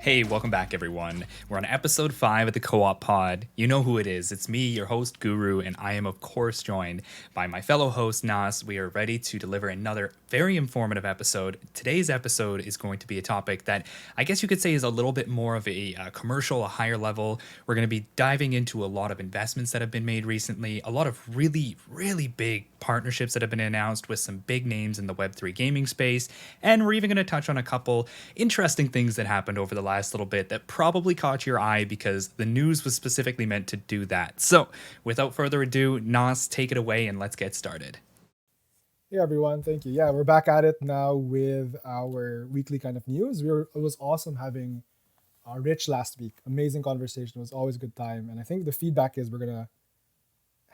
Hey, welcome back, everyone. We're on episode 5 of the Co-op Pod. You know who it is. It's me, your host, Guru, and I am, of course, joined by my fellow host, Nas. We are ready to deliver another very informative episode. Today's episode is going to be a topic that I guess you could say is a little bit more of a commercial, a higher level. We're going to be diving into a lot of investments that have been made recently, a lot of really, really big partnerships that have been announced with some big names in the Web3 gaming space, and we're even going to touch on a couple interesting things that happened over the last little bit that probably caught your eye because the news was specifically meant to do that. So, without further ado, Nas, take it away and let's get started. Hey everyone, thank you. Yeah, we're back at it now with our weekly kind of news. It was awesome having Rich last week. Amazing conversation. It was always a good time. And I think the feedback is we're gonna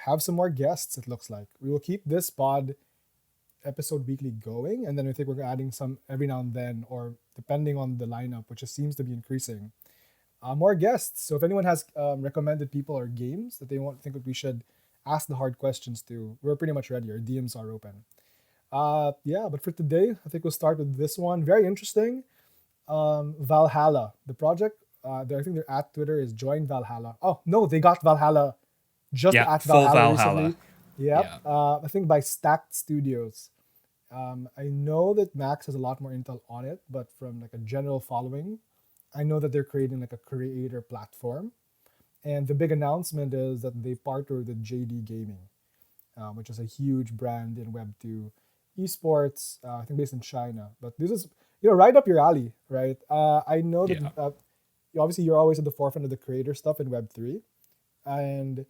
have some more guests, it looks like. We will keep this pod episode weekly going, and then I think we're adding some every now and then, or depending on the lineup, which just seems to be increasing. More guests. So if anyone has recommended people or games that they think that we should ask the hard questions to, we're pretty much ready. Our DMs are open. Yeah, but for today, I think we'll start with this one. Very interesting. Valhalla, the project. I think their at Twitter is join Valhalla. Oh no, they got Valhalla just Yeah, at full Valhalla Valhalla. recently. Yep. Yeah. I think by Stacked Studios. I know that Max has a lot more intel on it, but from like a general following, I know that they're creating like a creator platform. And the big announcement is that they partnered with JD Gaming, which is a huge brand in Web2 esports, I think based in China. But this is right up your alley, right? I know that Yeah. obviously you're always at the forefront of the creator stuff in Web3, and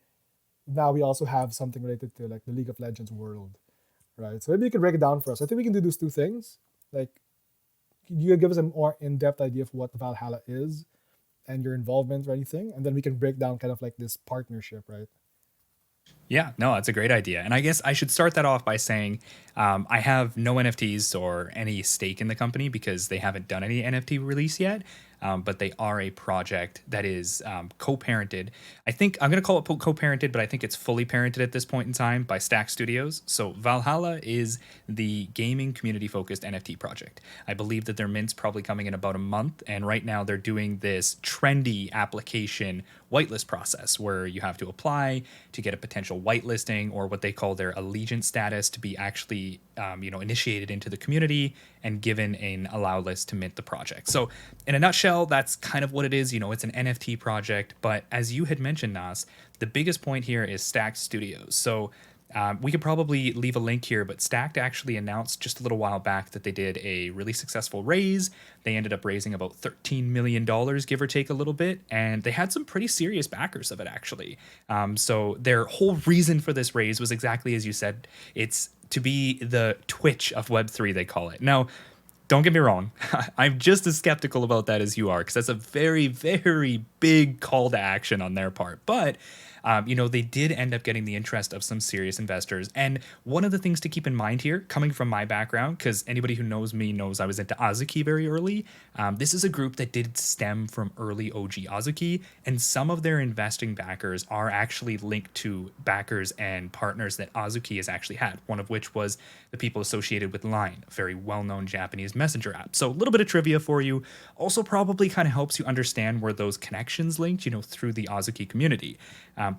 now we also have something related to like the League of Legends world, right? So maybe you can break it down for us. I think we can do those two things. Like, you give us a more in-depth idea of what Valhalla is and your involvement or anything, and then we can break down kind of like this partnership, right? Yeah, no, that's a great idea. And I guess I should start that off by saying I have no NFTs or any stake in the company because they haven't done any NFT release yet. But they are a project that is co-parented. I think I'm going to call it co-parented, but I think it's fully parented at this point in time by Stack Studios. So Valhalla is the gaming community-focused NFT project. I believe that their mint's probably coming in about a month, and right now they're doing this trendy application whitelist process where you have to apply to get a potential whitelisting or what they call their allegiance status to be actually initiated into the community and given an allow list to mint the project. So in a nutshell, that's kind of what it is. It's an NFT project, but as you had mentioned, Nas, the biggest point here is Stacked Studios. So we could probably leave a link here, but Stacked actually announced just a little while back that they did a really successful raise. They ended up raising about $13 million, give or take a little bit, and they had some pretty serious backers of it, actually. So their whole reason for this raise was exactly as you said. It's to be the Twitch of Web3, they call it. Now, don't get me wrong, I'm just as skeptical about that as you are, because that's a very, very big call to action on their part. But they did end up getting the interest of some serious investors. And one of the things to keep in mind here, coming from my background, because anybody who knows me knows I was into Azuki very early, this is a group that did stem from early OG Azuki, and some of their investing backers are actually linked to backers and partners that Azuki has actually had, one of which was the people associated with Line, a very well-known Japanese messenger app. So a little bit of trivia for you. Also probably kind of helps you understand where those connections linked, through the Azuki community.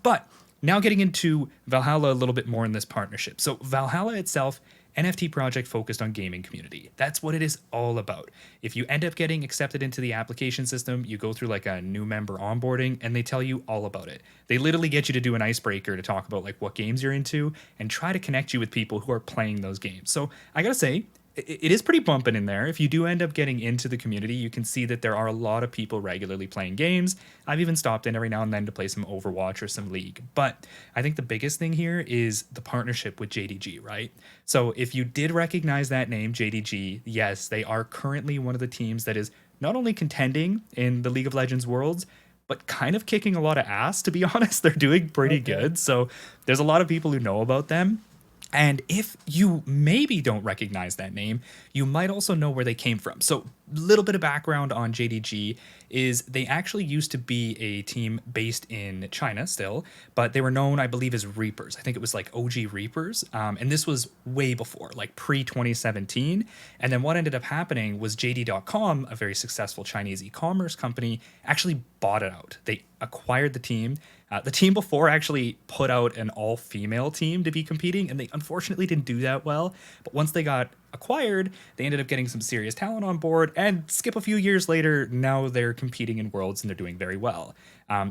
But now getting into Valhalla a little bit more in this partnership. So Valhalla itself, NFT project focused on gaming community. That's what it is all about. If you end up getting accepted into the application system, you go through like a new member onboarding and they tell you all about it. They literally get you to do an icebreaker to talk about like what games you're into and try to connect you with people who are playing those games. So I gotta say, it is pretty bumping in there. If you do end up getting into the community, you can see that there are a lot of people regularly playing games. I've even stopped in every now and then to play some Overwatch or some League. But I think the biggest thing here is the partnership with JDG, right? So if you did recognize that name, JDG, yes, they are currently one of the teams that is not only contending in the League of Legends Worlds, but kind of kicking a lot of ass, to be honest. They're doing pretty Okay. good. So there's a lot of people who know about them. And if you maybe don't recognize that name, you might also know where they came from. So little bit of background on JDG is they actually used to be a team based in China still, but they were known, I believe, as Reapers. I think it was like OG Reapers. And this was way before, like pre 2017. And then what ended up happening was JD.com, a very successful Chinese e commerce company, actually bought it out. They acquired the team. The team before actually put out an all female team to be competing, and they unfortunately didn't do that well. But once they got acquired, they ended up getting some serious talent on board. And skip a few years later, now they're competing in Worlds and they're doing very well.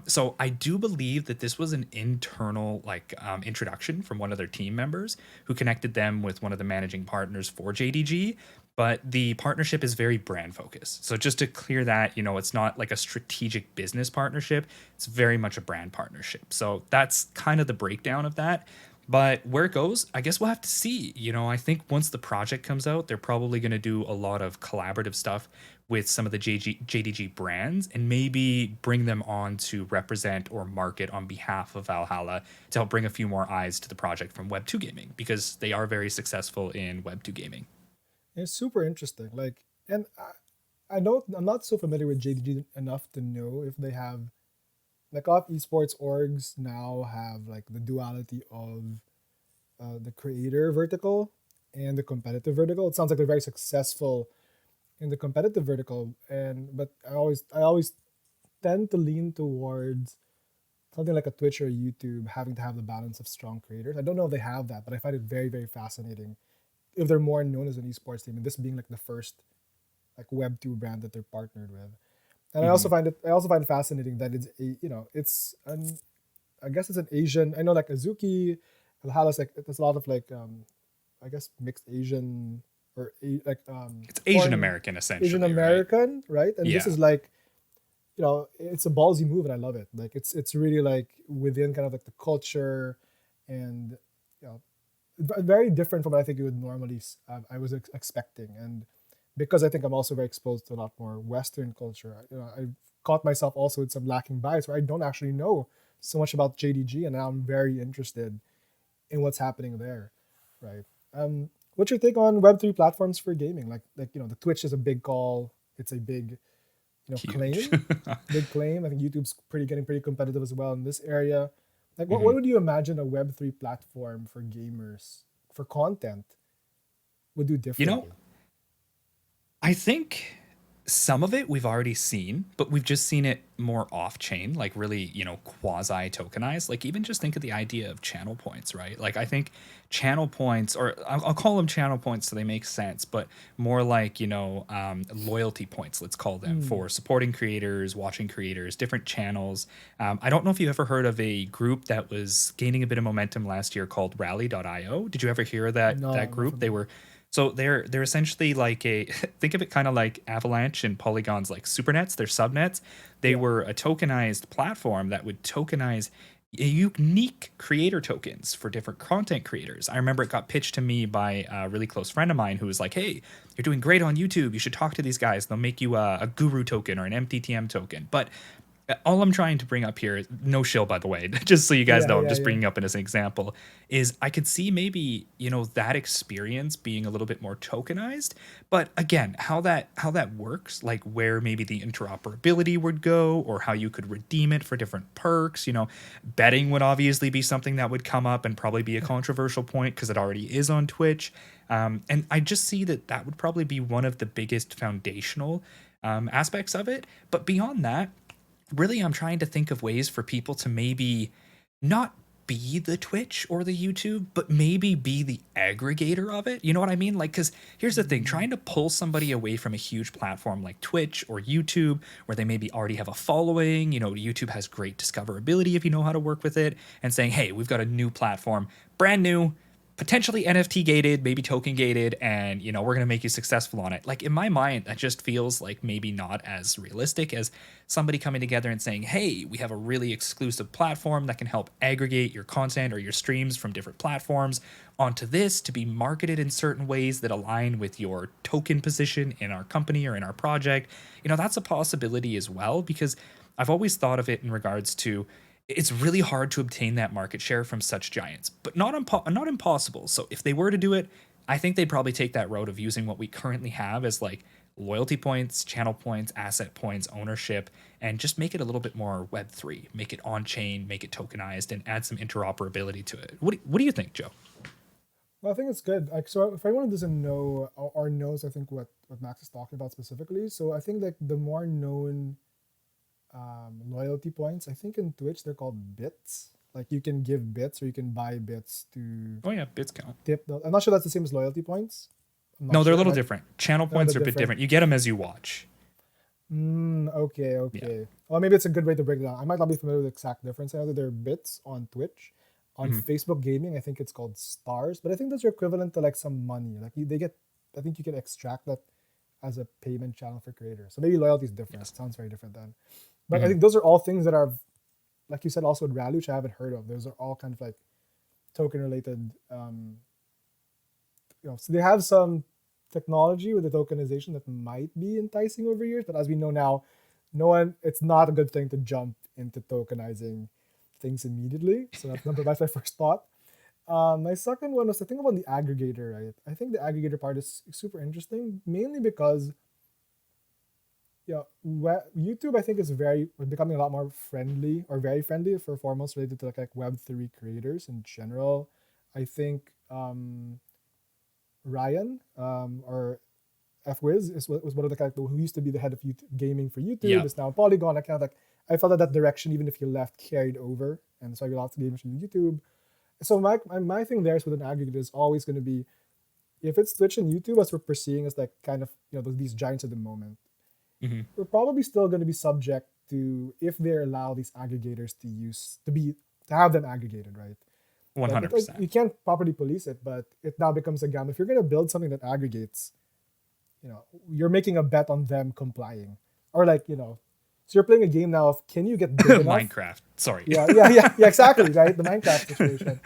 So I do believe that this was an internal introduction from one of their team members who connected them with one of the managing partners for JDG. But the partnership is very brand focused. So just to clear that, it's not like a strategic business partnership. It's very much a brand partnership. So that's kind of the breakdown of that. But where it goes, I guess we'll have to see. I think once the project comes out, they're probably going to do a lot of collaborative stuff with some of the JDG brands and maybe bring them on to represent or market on behalf of Valhalla to help bring a few more eyes to the project from Web2 gaming because they are very successful in Web2 gaming. It's super interesting. Like, and I don't, I'm not so familiar with JDG enough to know if they have, like, off esports orgs now have like the duality of the creator vertical and the competitive vertical. It sounds like they're very successful in the competitive vertical, and but I always tend to lean towards something like a Twitch or YouTube having to have the balance of strong creators. I don't know if they have that, but I find it very, very fascinating if they're more known as an esports team, and this being like the first like Web2 brand that they're partnered with. And Hmm. I also find it fascinating that it's a, it's an, I guess it's an Asian. I know like Azuki, Valhalla's like there's a lot of like I guess mixed Asian or It's Asian foreign American Asian essentially, right? American, right? And this Yeah. is like, it's a ballsy move and I love it. Like it's really like within kind of like the culture, and very different from what I think you would normally I was expecting. And because I think I'm also very exposed to a lot more Western culture, I caught myself also with some lacking bias where I don't actually know so much about JDG, and now I'm very interested in what's happening there, right? What's your take on Web3 platforms for gaming? The Twitch is a big call. It's a big Huge. claim, big claim. I think YouTube's getting pretty competitive as well in this area. Like, what Mhm. would you imagine a Web3 platform for gamers for content would do You know, differently? I think some of it we've already seen, but we've just seen it more off chain, like really, quasi tokenized. Like, even just think of the idea of channel points, right? Like, I think channel points, or I'll call them channel points so they make sense, but more like, loyalty points, let's call them, Hmm. for supporting creators, watching creators, different channels. I don't know if you ever heard of a group that was gaining a bit of momentum last year called Rally.io. Did you ever hear of that No, not group? They familiar. were so they're essentially like a think of it kind of like Avalanche and Polygon's like supernets, they're subnets. They Yeah. were a tokenized platform that would tokenize unique creator tokens for different content creators. I remember it got pitched to me by a really close friend of mine who was like, "Hey, you're doing great on YouTube. You should talk to these guys. They'll make you a guru token or an MTTM token." But all I'm trying to bring up here, no shill, by the way, just so you guys Yeah, know, I'm yeah, just yeah. bringing up it as an example, is I could see maybe, that experience being a little bit more tokenized. But again, how that works, like where maybe the interoperability would go or how you could redeem it for different perks, betting would obviously be something that would come up and probably be a controversial point because it already is on Twitch. And I just see that would probably be one of the biggest foundational aspects of it. But beyond that, really I'm trying to think of ways for people to maybe not be the Twitch or the YouTube, but maybe be the aggregator of it. You know what I mean? Like, because here's the thing, Mm, trying to pull somebody away from a huge platform like Twitch or YouTube, where they maybe already have a following, YouTube has great discoverability if you know how to work with it, and saying, hey, we've got a new platform, brand new, potentially NFT gated, maybe token gated, and we're gonna make you successful on it. Like, in my mind, that just feels like maybe not as realistic as somebody coming together and saying, "Hey, we have a really exclusive platform that can help aggregate your content or your streams from different platforms onto this to be marketed in certain ways that align with your token position in our company or in our project." That's a possibility as well because I've always thought of it in regards to it's really hard to obtain that market share from such giants, but not impossible. So if they were to do it, I think they'd probably take that road of using what we currently have as like loyalty points, channel points, asset points, ownership, and just make it a little bit more Web3. Make it on chain, make it tokenized, and add some interoperability to it. What do you think, Joe? Well, I think it's good. Like, so if anyone doesn't know or knows, I think what Max is talking about specifically. So I think like the more known loyalty points, I think in Twitch they're called bits. Like you can give bits or you can buy bits to Oh yeah, bits count. tip. I'm not sure that's the same as loyalty points. I'm not No, they're a sure. little different. Channel They're a points are bit a bit different. different. You get them as you watch. Okay, okay. Well, maybe it's a good way to break it down. I might not be familiar with the exact difference. I know that there are bits on Twitch. On Facebook Gaming, I think it's called stars, but I think those are equivalent to like some money. Like they get, I think you can extract that as a payment channel for creators. So maybe loyalty is different. Yes. It sounds very different then. But I think those are all things that are, like you said, also with Rally, which I haven't heard of. Those are all kind of like token related. So they have some technology with the tokenization that might be enticing over years, but as we know now, it's not a good thing to jump into tokenizing things immediately. So that's my first thought. My second one was to think about the aggregator, right? I think the aggregator part is super interesting, mainly because YouTube I think is becoming a lot more friendly or very friendly for foremost related to like Web3 creators in general. I think Ryan or FWiz was one of the characters who used to be the head of YouTube, gaming for YouTube, is now Polygon. I felt that direction, even if he left, carried over, and so I got lots of gamers from YouTube. So my thing there is with an aggregator is always going to be, if it's Twitch and YouTube, as we're perceiving as like kind of these giants at the moment, we're probably still going to be subject to if they allow these aggregators to have them aggregated, right? 100%. You can't properly police it, but it now becomes a gamble. If you're going to build something that aggregates, you're making a bet on them complying, or so you're playing a game now of can you get big enough? Minecraft. Sorry. Yeah, exactly, right? The Minecraft situation.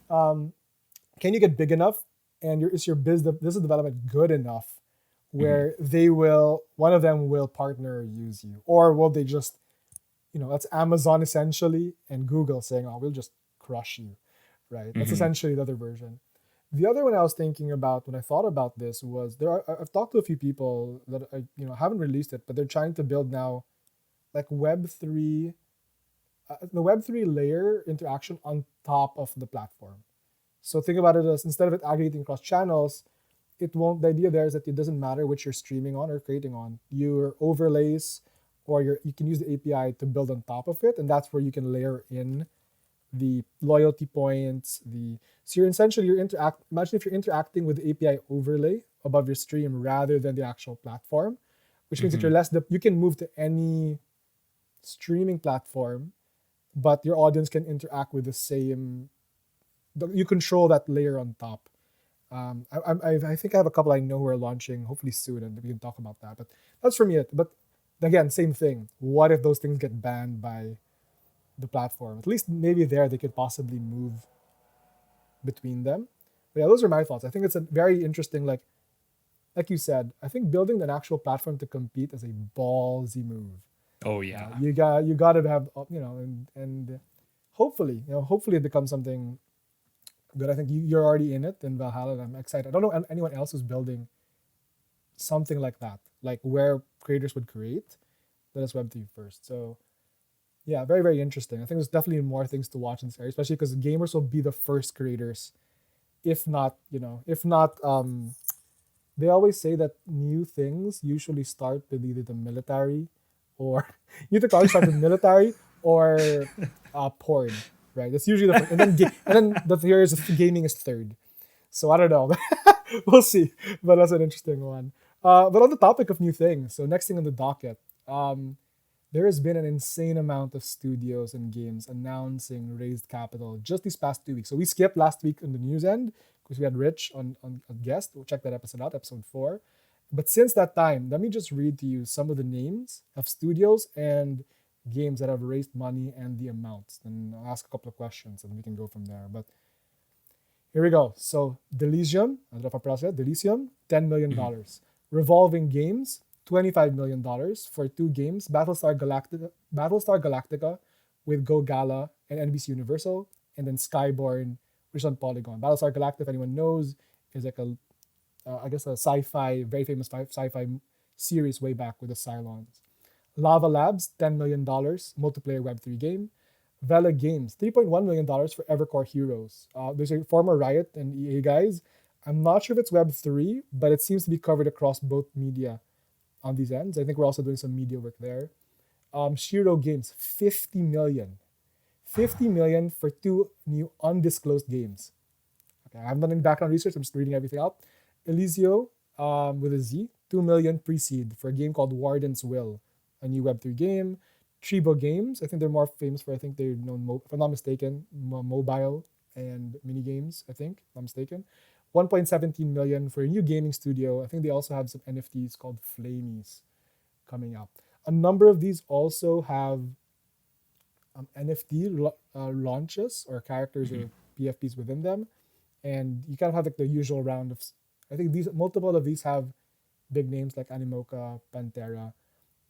Can you get big enough, and is your business development good enough where one of them will partner or use you, or will they just, that's Amazon essentially and Google saying, "Oh, we'll just crush you," right? That's essentially the other version. The other one I was thinking about when I thought about this was I've talked to a few people that haven't released it, but they're trying to build now like Web3, the Web3 layer interaction on top of the platform. So think about it as instead of it aggregating across channels, the idea there is that it doesn't matter which you're streaming on or creating on. Your overlays or you can use the API to build on top of it, and that's where you can layer in the loyalty points. So imagine if you're interacting with the API overlay above your stream rather than the actual platform, which means that you can move to any streaming platform, but your audience can interact with the same. You control that layer on top. I think I have a couple I know who are launching hopefully soon, and we can talk about that. But that's for me. But again, same thing. What if those things get banned by the platform? At least maybe there they could possibly move between them. But yeah, those are my thoughts. I think it's a very interesting, like you said, I think building an actual platform to compete is a ballsy move. Oh yeah. You got to have and hopefully it becomes something good. I think you're already in it in Valhalla, and I'm excited. I don't know anyone else who's building something like that, like where creators would create, that is Web3 first. So yeah, very, very interesting. I think there's definitely more things to watch in this area, especially because gamers will be the first creators, if not, they always say that new things usually start with either the military or new technology start with military or porn, right? That's usually the first, and then the theory is gaming is third. So I don't know. We'll see. But that's an interesting one. But on the topic of new things, so next thing on the docket, there has been an insane amount of studios and games announcing raised capital just these past 2 weeks. So we skipped last week on the news end because we had Rich on a guest. We'll check that episode out, episode 4. But since that time, let me just read to you some of the names of studios and games that have raised money and the amounts. And I'll ask a couple of questions and we can go from there. But here we go. So Delysium, I don't know if I pronounced it, Delysium, $10 million. Revolving Games, $25 million for 2 games, Battlestar Galactica with Go Gala and NBC Universal, and then Skyborn, which is on Polygon. Battlestar Galactica, if anyone knows, is like a I guess a sci-fi, very famous sci-fi series way back with the Cylons. Lava Labs, $10 million multiplayer Web3 game. Vela Games, $3.1 million for Evercore Heroes. There's a former Riot and EA guys. I'm not sure if it's Web3, but it seems to be covered across both media on these ends. I think we're also doing some media work there. Shiro Games, 50 million. 50 million for two new undisclosed games. Okay, I haven't done any background research. I'm just reading everything out. Elisio, with a Z, 2 million pre-seed for a game called Warden's Will, a new Web3 game. Tribo Games, I think they're more famous for, I think they're known, if I'm not mistaken, mobile and mini games, I think, if I'm mistaken. 1.17 million for a new gaming studio. I think they also have some NFTs called Flamies coming up. A number of these also have launches or characters Mhm. or PFPs within them, and you kind of have like the usual round of. I think these multiple of these have big names like Animoca, Pantera.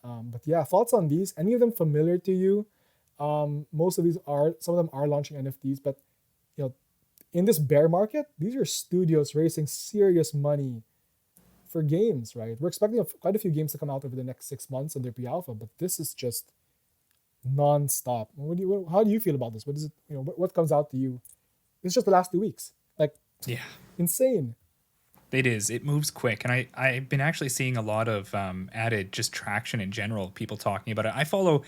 But yeah, thoughts on these? Any of them familiar to you? Most of these are. Some of them are launching NFTs, but you know, in this bear market, these are studios raising serious money for games, right? We're expecting quite a few games to come out over the next 6 months on their pre-alpha, but this is just non-stop. How do you feel about this? What is it? What comes out to you? It's just the last 2 weeks, like Yeah. insane. It is. It moves quick, and I've been actually seeing a lot of added just traction in general. People talking about it. I follow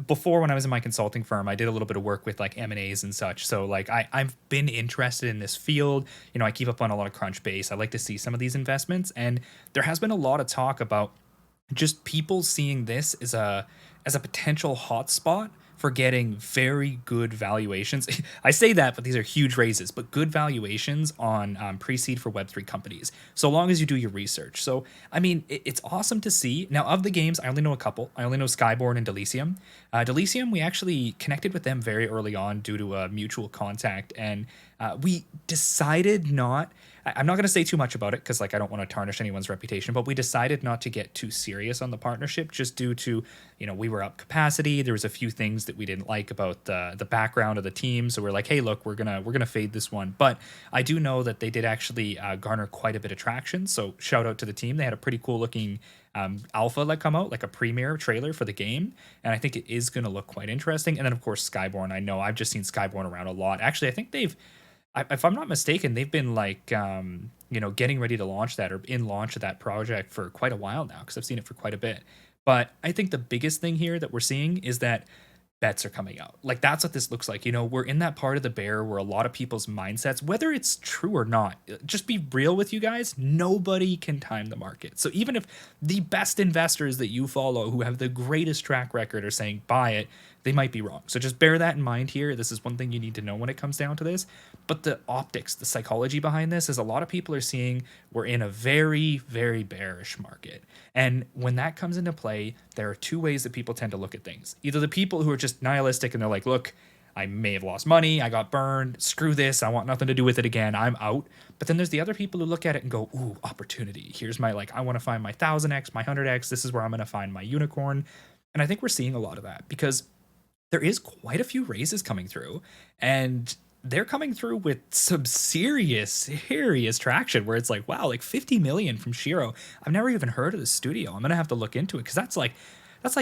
before when I was in my consulting firm. I did a little bit of work with like M&As and such. So like I've been interested in this field. I keep up on a lot of Crunchbase. I like to see some of these investments, and there has been a lot of talk about just people seeing this as a potential hotspot for getting very good valuations. I say that, but these are huge raises, but good valuations on pre-seed for Web3 companies, so long as you do your research. So, I mean, it's awesome to see. Now, of the games, I only know a couple. I only know Skyborn and Delicium. Delicium, we actually connected with them very early on due to a mutual contact, and we decided not. I'm not going to say too much about it because like I don't want to tarnish anyone's reputation, but we decided not to get too serious on the partnership just due to, we were up capacity. There was a few things that we didn't like about the background of the team, so we're like, hey, look, we're gonna fade this one. But I do know that they did actually garner quite a bit of traction. So shout out to the team. They had a pretty cool looking alpha that come out, like a premiere trailer for the game, and I think it is going to look quite interesting. And then of course Skyborn. I know I've just seen Skyborn around a lot. Actually, I think if I'm not mistaken, they've been like, getting ready to launch that or in launch of that project for quite a while now because I've seen it for quite a bit. But I think the biggest thing here that we're seeing is that bets are coming out. Like that's what this looks like. We're in that part of the bear where a lot of people's mindsets, whether it's true or not, just be real with you guys, nobody can time the market. So even if the best investors that you follow who have the greatest track record are saying buy it, they might be wrong. So just bear that in mind here. This is one thing you need to know when it comes down to this. But the optics, the psychology behind this is a lot of people are seeing we're in a very, very bearish market. And when that comes into play, there are two ways that people tend to look at things. Either the people who are just nihilistic and they're like, look, I may have lost money, I got burned, screw this, I want nothing to do with it again, I'm out. But then there's the other people who look at it and go, ooh, opportunity. Here's my, I want to find my 1000x, my 100x, this is where I'm going to find my unicorn. And I think we're seeing a lot of that because there is quite a few raises coming through, and they're coming through with some serious traction where it's like, wow, like 50 million from Shiro. I've never even heard of this studio. I'm gonna have to look into it because that's like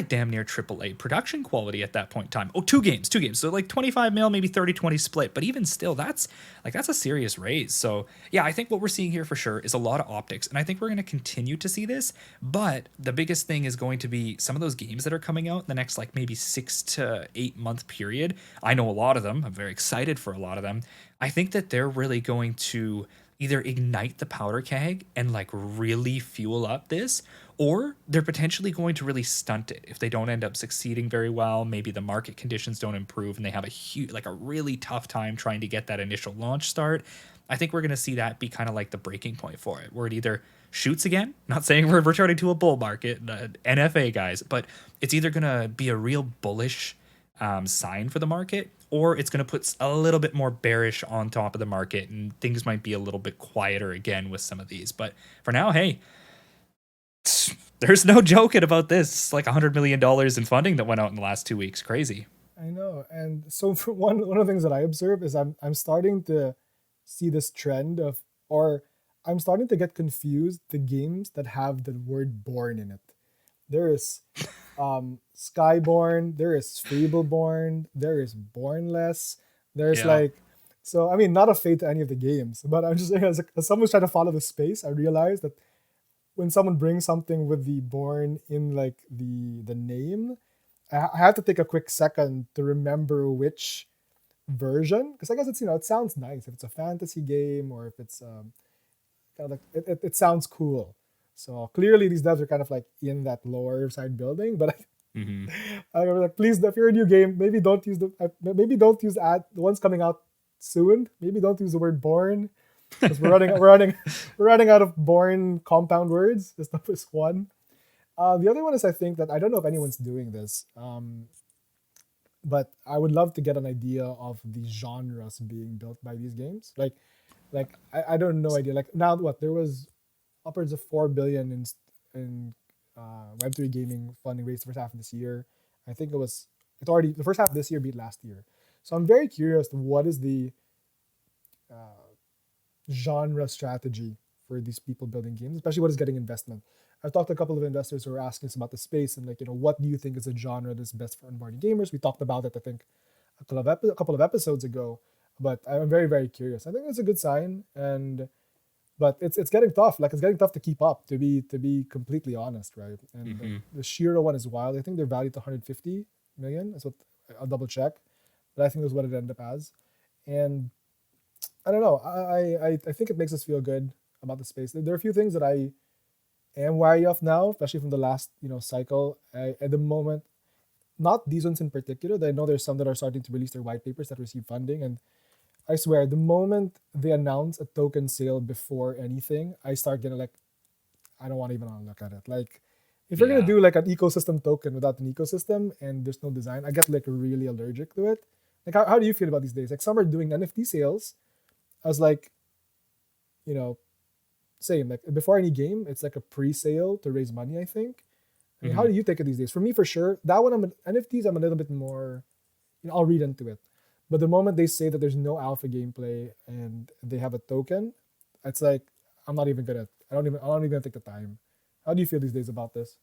damn near AAA production quality at that point in time. Oh, two games. So like 25 mil, maybe 30-20 split. But even still, that's a serious raise. So yeah, I think what we're seeing here for sure is a lot of optics. And I think we're going to continue to see this. But the biggest thing is going to be some of those games that are coming out in the next like maybe 6 to 8 month period. I know a lot of them. I'm very excited for a lot of them. I think that they're really going to either ignite the powder keg and like really fuel up this, or they're potentially going to really stunt it if they don't end up succeeding very well. Maybe the market conditions don't improve and they have a really tough time trying to get that initial launch start. I think we're going to see that be kind of like the breaking point for it, where it either shoots again. Not saying we're returning to a bull market, NFA guys, but it's either going to be a real bullish sign for the market, or it's going to put a little bit more bearish on top of the market and things might be a little bit quieter again with some of these. But for now, hey, there's no joking about this. It's like $100 million in funding that went out in the last 2 weeks. Crazy. I know. And so for one of the things that I observe is I'm starting to see this trend of, or I'm starting to get confused the games that have the word born in it. There is Skyborn, there is Fableborn, there is Bornless, there's Yeah. like, so I mean, not a fate to any of the games, but I'm just saying, as someone's trying to follow the space, I realized that when someone brings something with the born in like the name, I have to take a quick second to remember which version, because I guess it's, it sounds nice if it's a fantasy game, or if it's kind of like it sounds cool. So clearly these devs are kind of like in that lower side building, but Hmm. I was like, please, if you're a new game, maybe don't use the ones coming out soon. Maybe don't use the word born, because we're running out of born compound words. This stuff is one. The other one is, I think that I don't know if anyone's doing this, but I would love to get an idea of the genres being built by these games. I don't know idea. Like now, what there was upwards of 4 billion in Web3 gaming funding raised the first half of this year. I think it's already the first half of this year beat last year. So I'm very curious to what is the uh, genre strategy for these people building games, especially what is getting investment. I've talked to a couple of investors who are asking us about the space and like, what do you think is a genre that's best for onboarding gamers? We talked about it, I think, a couple of episodes ago, but I'm very, very curious. I think it's a good sign, and but it's getting tough. Like it's getting tough to keep up. To be completely honest, right? And Hmm. the Shiro one is wild. I think they're valued to 150 million. That's what I'll double check, but I think that's what it ended up as. And I don't know. I think it makes us feel good about the space. There are a few things that I am wary of now, especially from the last cycle. At the moment, not these ones in particular. I know there's some that are starting to release their white papers that receive funding, and I swear, the moment they announce a token sale before anything, I start getting like, I don't want to even look at it. Like, if you're gonna Yeah. do like an ecosystem token without an ecosystem and there's no design, I get like really allergic to it. Like, how do you feel about these days? Like, some are doing NFT sales as like, you know, same like before any game, it's like a pre-sale to raise money. I think. I mean, how Hmm. do you take it these days? For me, for sure, that one NFTs. I'm a little bit more, I'll read into it. But the moment they say that there's no alpha gameplay and they have a token, it's like I'm not even gonna. I don't even take the time. How do you feel these days about this?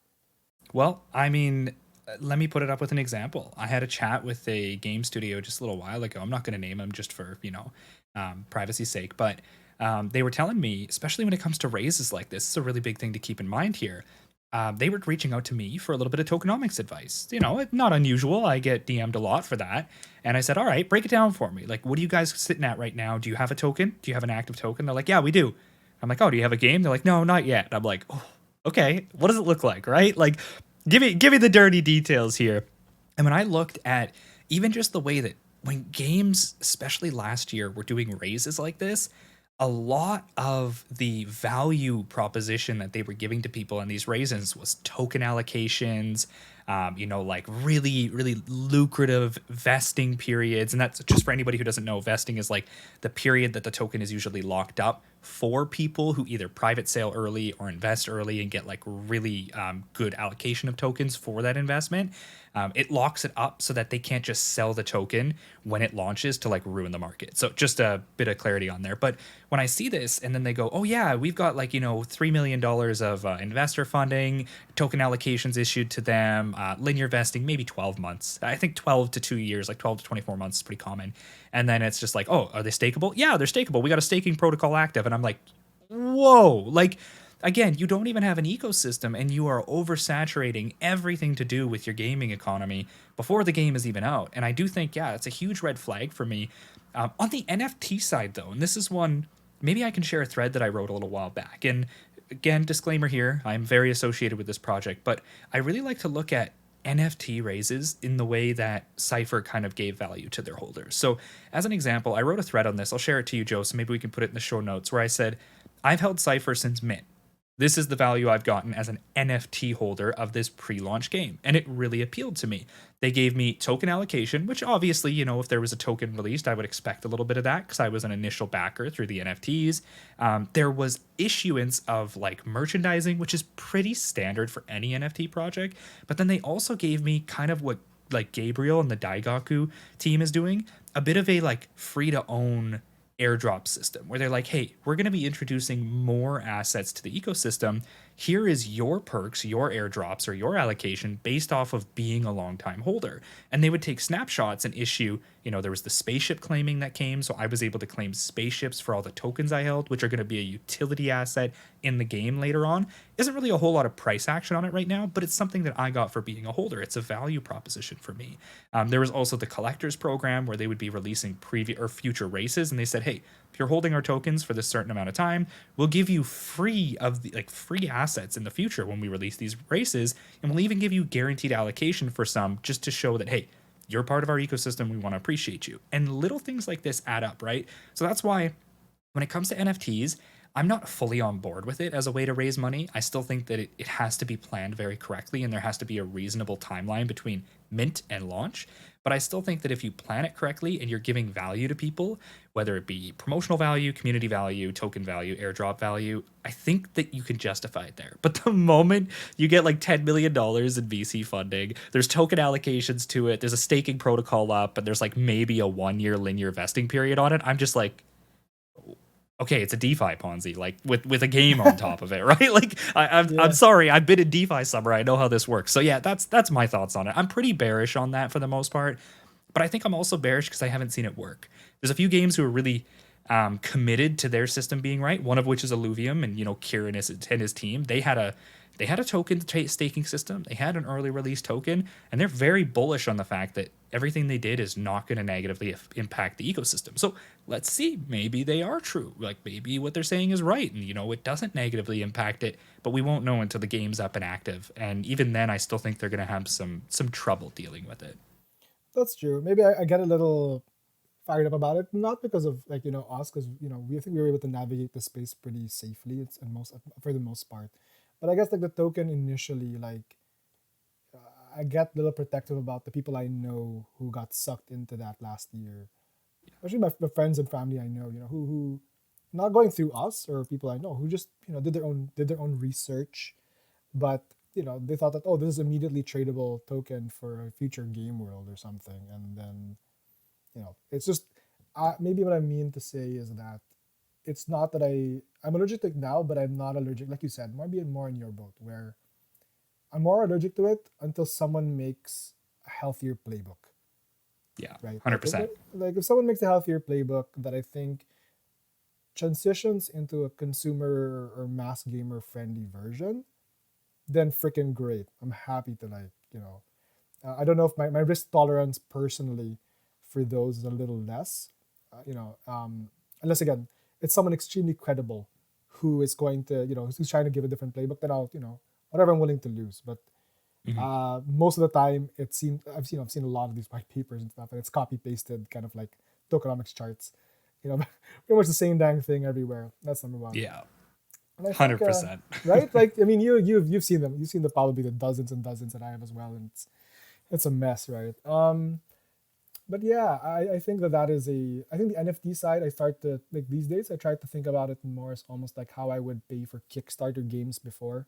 Well, I mean, let me put it up with an example. I had a chat with a game studio just a little while ago. I'm not going to name them just for, privacy's sake, but they were telling me, especially when it comes to raises like this, it's a really big thing to keep in mind here. They were reaching out to me for a little bit of tokenomics advice. Not unusual. I get DM'd a lot for that. And I said, all right, break it down for me. Like, what are you guys sitting at right now? Do you have a token? Do you have an active token? They're like, yeah, we do. I'm like, oh, do you have a game? They're like, no, not yet. I'm like, oh, okay, what does it look like, right? Like, give me the dirty details here. And when I looked at even just the way that when games, especially last year, were doing raises like this, a lot of the value proposition that they were giving to people in these raises was token allocations, like really, really lucrative vesting periods. And that's just for anybody who doesn't know, vesting is like the period that the token is usually locked up for people who either private sale early or invest early and get like really good allocation of tokens for that investment. It locks it up so that they can't just sell the token when it launches to like ruin the market. So just a bit of clarity on there. But when I see this and then they go, oh yeah, we've got like, $3 million of investor funding, token allocations issued to them, linear vesting, maybe 12 months. I think 12 to 2 years, like 12 to 24 months is pretty common. And then it's just like, oh, are they stakeable? Yeah, they're stakeable. We got a staking protocol active. And I'm like, whoa, like, again, you don't even have an ecosystem and you are oversaturating everything to do with your gaming economy before the game is even out. And I do think, yeah, it's a huge red flag for me. On the NFT side, though, and this is one, maybe I can share a thread that I wrote a little while back. And again, disclaimer here, I'm very associated with this project, but I really like to look at NFT raises in the way that Cypher kind of gave value to their holders. So, as an example, I wrote a thread on this. I'll share it to you, Joe, so maybe we can put it in the show notes where I said, I've held Cypher since mint. This is the value I've gotten as an NFT holder of this pre-launch game, and it really appealed to me. They gave me token allocation, which obviously, if there was a token released, I would expect a little bit of that because I was an initial backer through the NFTs. There was issuance of like merchandising, which is pretty standard for any NFT project. But then they also gave me kind of what like Gabriel and the Daigaku team is doing, a bit of a like free to own airdrop system where they're like, hey, we're going to be introducing more assets to the ecosystem. Here is your perks, your airdrops, or your allocation based off of being a long time holder. And they would take snapshots and issue, there was the spaceship claiming that came. So I was able to claim spaceships for all the tokens I held, which are going to be a utility asset in the game later on. Isn't really a whole lot of price action on it right now, but it's something that I got for being a holder. It's a value proposition for me. There was also the collectors program where they would be releasing previous or future races, and they said, hey, if you're holding our tokens for this certain amount of time, we'll give you free assets in the future when we release these races, and we'll even give you guaranteed allocation for some just to show that, hey, you're part of our ecosystem, we want to appreciate you. And little things like this add up, right? So that's why when it comes to NFTs, I'm not fully on board with it as a way to raise money. I still think that it has to be planned very correctly and there has to be a reasonable timeline between mint and launch. But I still think that if you plan it correctly and you're giving value to people, whether it be promotional value, community value, token value, airdrop value, I think that you can justify it there. But the moment you get like $10 million in VC funding, there's token allocations to it, there's a staking protocol up, and there's like maybe a 1-year linear vesting period on it, I'm just like, okay, it's a DeFi Ponzi, like with a game on top of it, right? Like I'm sorry, I've been in DeFi summer, I know how this works. So yeah, that's my thoughts on it. I'm pretty bearish on that for the most part, but I think I'm also bearish because I haven't seen it work. There's a few games who are really committed to their system being right. One of which is Illuvium, and Kieran and his team. They had a token staking system. They had an early release token, and they're very bullish on the fact that everything they did is not going to negatively impact the ecosystem. So let's see. Maybe they are true. Like maybe what they're saying is right, and it doesn't negatively impact it. But we won't know until the game's up and active. And even then, I still think they're going to have some trouble dealing with it. That's true. Maybe I get a little fired up about it, not because of us, because we think we were able to navigate the space pretty safely. It's for the most part, but I guess like the token initially, like I get a little protective about the people I know who got sucked into that last year, especially my friends and family I know, who not going through us or people I know who just did their own research, but they thought that, oh, this is immediately tradable token for a future game world or something, and then it's just maybe what I mean to say is that it's not that I'm allergic to it now, but I'm not allergic, like you said, maybe more in your boat where I'm more allergic to it until someone makes a healthier playbook. Yeah, right. 100%. Like if someone makes a healthier playbook that I think transitions into a consumer or mass gamer friendly version, then freaking great. I'm happy to I don't know if my risk tolerance personally for those is a little less, unless again, it's someone extremely credible who is going to, who's trying to give a different playbook, then I'll, whatever I'm willing to lose. But most of the time it seems, I've seen a lot of these white papers and stuff, and it's copy pasted kind of like tokenomics charts, pretty much the same dang thing everywhere. That's number one. Yeah. 100%. Right? Like, I mean, you've seen them. You've seen probably the dozens and dozens that I have as well, and it's a mess, right? But yeah, I think that is I think the NFT side, I start to like these days. I try to think about it more as almost like how I would pay for Kickstarter games before,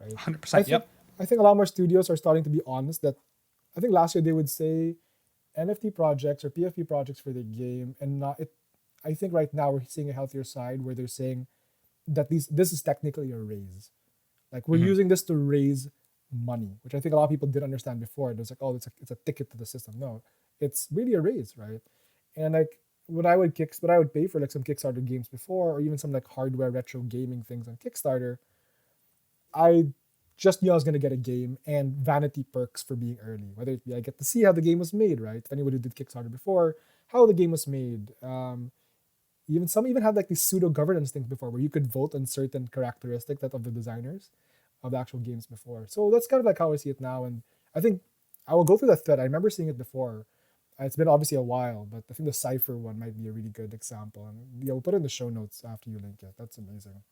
right? 100%. Yep. I think a lot more studios are starting to be honest that I think last year they would say NFT projects or PFP projects for the game, and not it. I think right now we're seeing a healthier side where they're saying that this is technically a raise. Like we're using this to raise money, which I think a lot of people didn't understand before. It was like, oh, it's a ticket to the system. No, it's really a raise, right? And like what I would pay for like some Kickstarter games before, or even some like hardware retro gaming things on Kickstarter, I just knew I was gonna get a game and vanity perks for being early. Whether it be I get to see how the game was made, right? If anybody did Kickstarter before, how the game was made. Some even had like these pseudo governance things before where you could vote on certain characteristics that of the designers of the actual games before. So that's kind of like how I see it now. And I think I will go through that thread. I remember seeing it before. It's been obviously a while, but I think the Cypher one might be a really good example. And yeah, we'll put it in the show notes after you link it. That's amazing.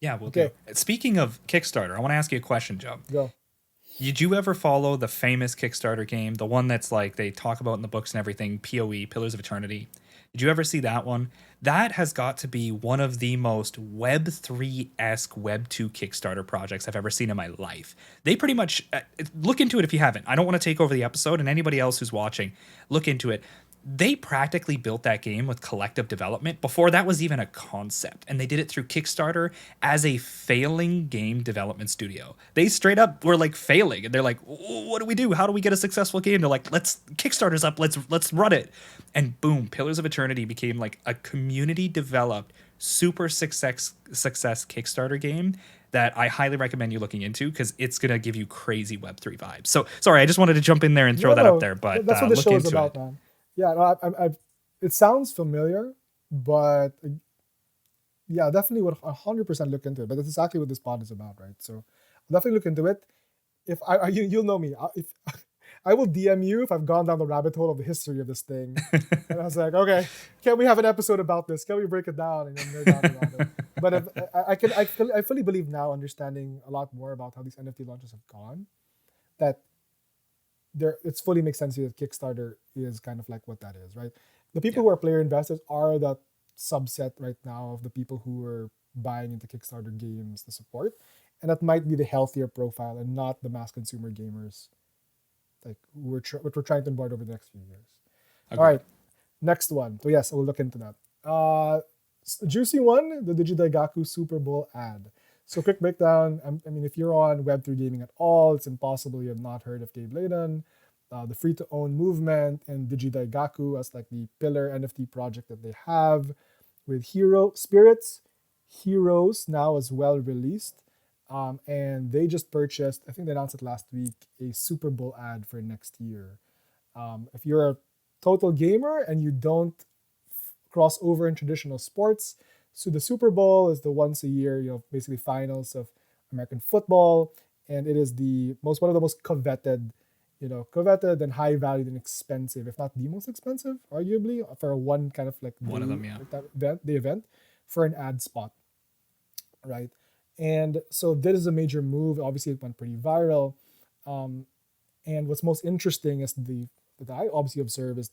Yeah, we'll do. Speaking of Kickstarter, I want to ask you a question, Joe. Go. Did you ever follow the famous Kickstarter game, the one that's like they talk about in the books and everything, PoE, Pillars of Eternity? Did you ever see that one? That has got to be one of the most Web3-esque Web2 Kickstarter projects I've ever seen in my life. They pretty much, look into it if you haven't. I don't want to take over the episode, and anybody else who's watching, look into it. they practically built that game with collective development before that was even a concept. And they did it through Kickstarter as a failing game development studio. They straight up were like failing. And they're like, what do we do? How do we get a successful game? They're like, Kickstarter's up. Let's run it. And boom, Pillars of Eternity became like a community developed super success Kickstarter game that I highly recommend you looking into because it's going to give you crazy Web3 vibes. So sorry, I just wanted to jump in there and throw that up there, but that's what the look show is into about, it. man. Yeah, no, it sounds familiar, but yeah, definitely would 100% look into it. But that's exactly what this pod is about, right? So I'll definitely look into it. If you'll know me. If I will DM you if I've gone down the rabbit hole of the history of this thing, and I was like, okay, can we have an episode about this? Can we break it down and then nerd out about it? But if, I fully believe now, understanding a lot more about how these NFT launches have gone, that it's fully makes sense to you that Kickstarter is kind of like what that is, right? The people who are player investors are that subset right now of the people who are buying into Kickstarter games to support, and that might be the healthier profile and not the mass consumer gamers, like what we're trying to onboard over the next few years. Okay. All right, next one. So yes, I will look into that. Juicy one, the DigiDaigaku Super Bowl ad. So quick breakdown. I mean, if you're on Web3 gaming at all, it's impossible you have not heard of Gabe Layden, the free-to-own movement, and DigiDaigaku as like the pillar NFT project that they have with Heroes now as well released. And they just purchased, I think they announced it last week, a Super Bowl ad for next year. If you're a total gamer and you don't cross over in traditional sports, so the Super Bowl is the once a year, basically finals of American football, and it is one of the most coveted and high valued and expensive, if not the most expensive, arguably, for one kind of like one of them, yeah. like that event for an ad spot, right? And so this is a major move. Obviously, it went pretty viral. And what's most interesting is that I obviously observe is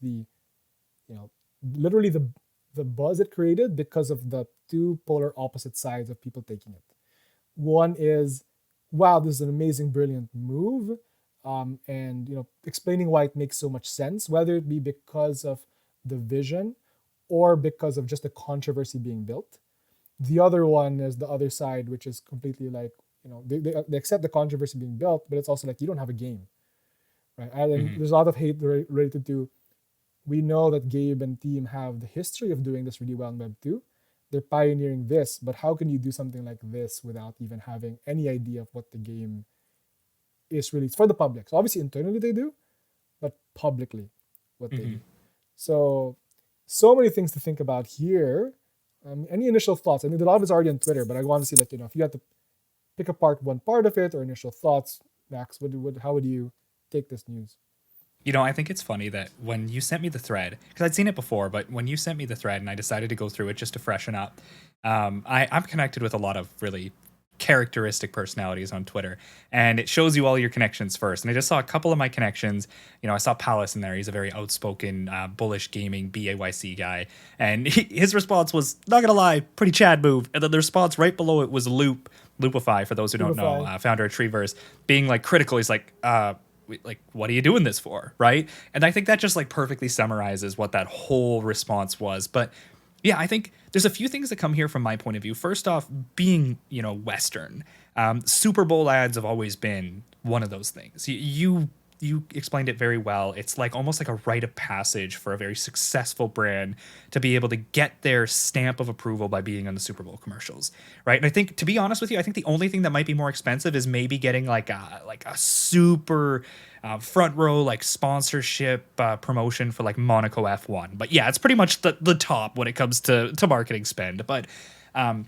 literally the buzz it created because of the two polar opposite sides of people taking it. One is, wow, this is an amazing, brilliant move. And explaining why it makes so much sense, whether it be because of the vision or because of just the controversy being built. The other one is the other side, which is completely like, they accept the controversy being built, but it's also like, you don't have a game, right? And there's a lot of hate related to, we know that Gabe and team have the history of doing this really well in Web 2. They're pioneering this, but how can you do something like this without even having any idea of what the game is released for the public? So obviously internally they do, but publicly what they do. So many things to think about here. Any initial thoughts? I mean, a lot of it's already on Twitter, but I want to see if you had to pick apart one part of it or initial thoughts, Max, how would you take this news? I think it's funny that when you sent me the thread, because I'd seen it before, but when you sent me the thread and I decided to go through it just to freshen up, I'm connected with a lot of really characteristic personalities on Twitter, and it shows you all your connections first. And I just saw a couple of my connections. I saw Palace in there. He's a very outspoken, bullish gaming BAYC guy, and his response was, not gonna lie, pretty Chad move. And then the response right below it was Loopify, for those who don't know, founder of Treeverse, being like critical. He's like, what are you doing this for, right? And I think that just like perfectly summarizes what that whole response was. But yeah, I think there's a few things that come here from my point of view. First off, being, Western, Super Bowl ads have always been one of those things. You explained it very well. It's like almost like a rite of passage for a very successful brand to be able to get their stamp of approval by being on the Super Bowl commercials, right? And I think, to be honest with you, I think the only thing that might be more expensive is maybe getting like a super front row like sponsorship promotion for like Monaco F1. But yeah, it's pretty much the top when it comes to marketing spend. But I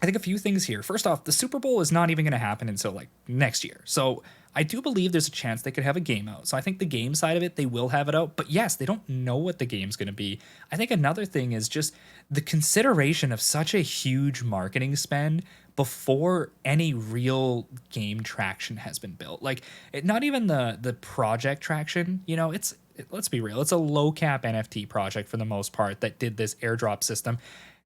think a few things here. First off, the Super Bowl is not even going to happen until like next year. So I do believe there's a chance they could have a game out. So I think the game side of it, they will have it out. But yes, they don't know what the game's going to be. I think another thing is just the consideration of such a huge marketing spend before any real game traction has been built. Like, not even the project traction, let's be real. It's a low cap NFT project for the most part that did this airdrop system.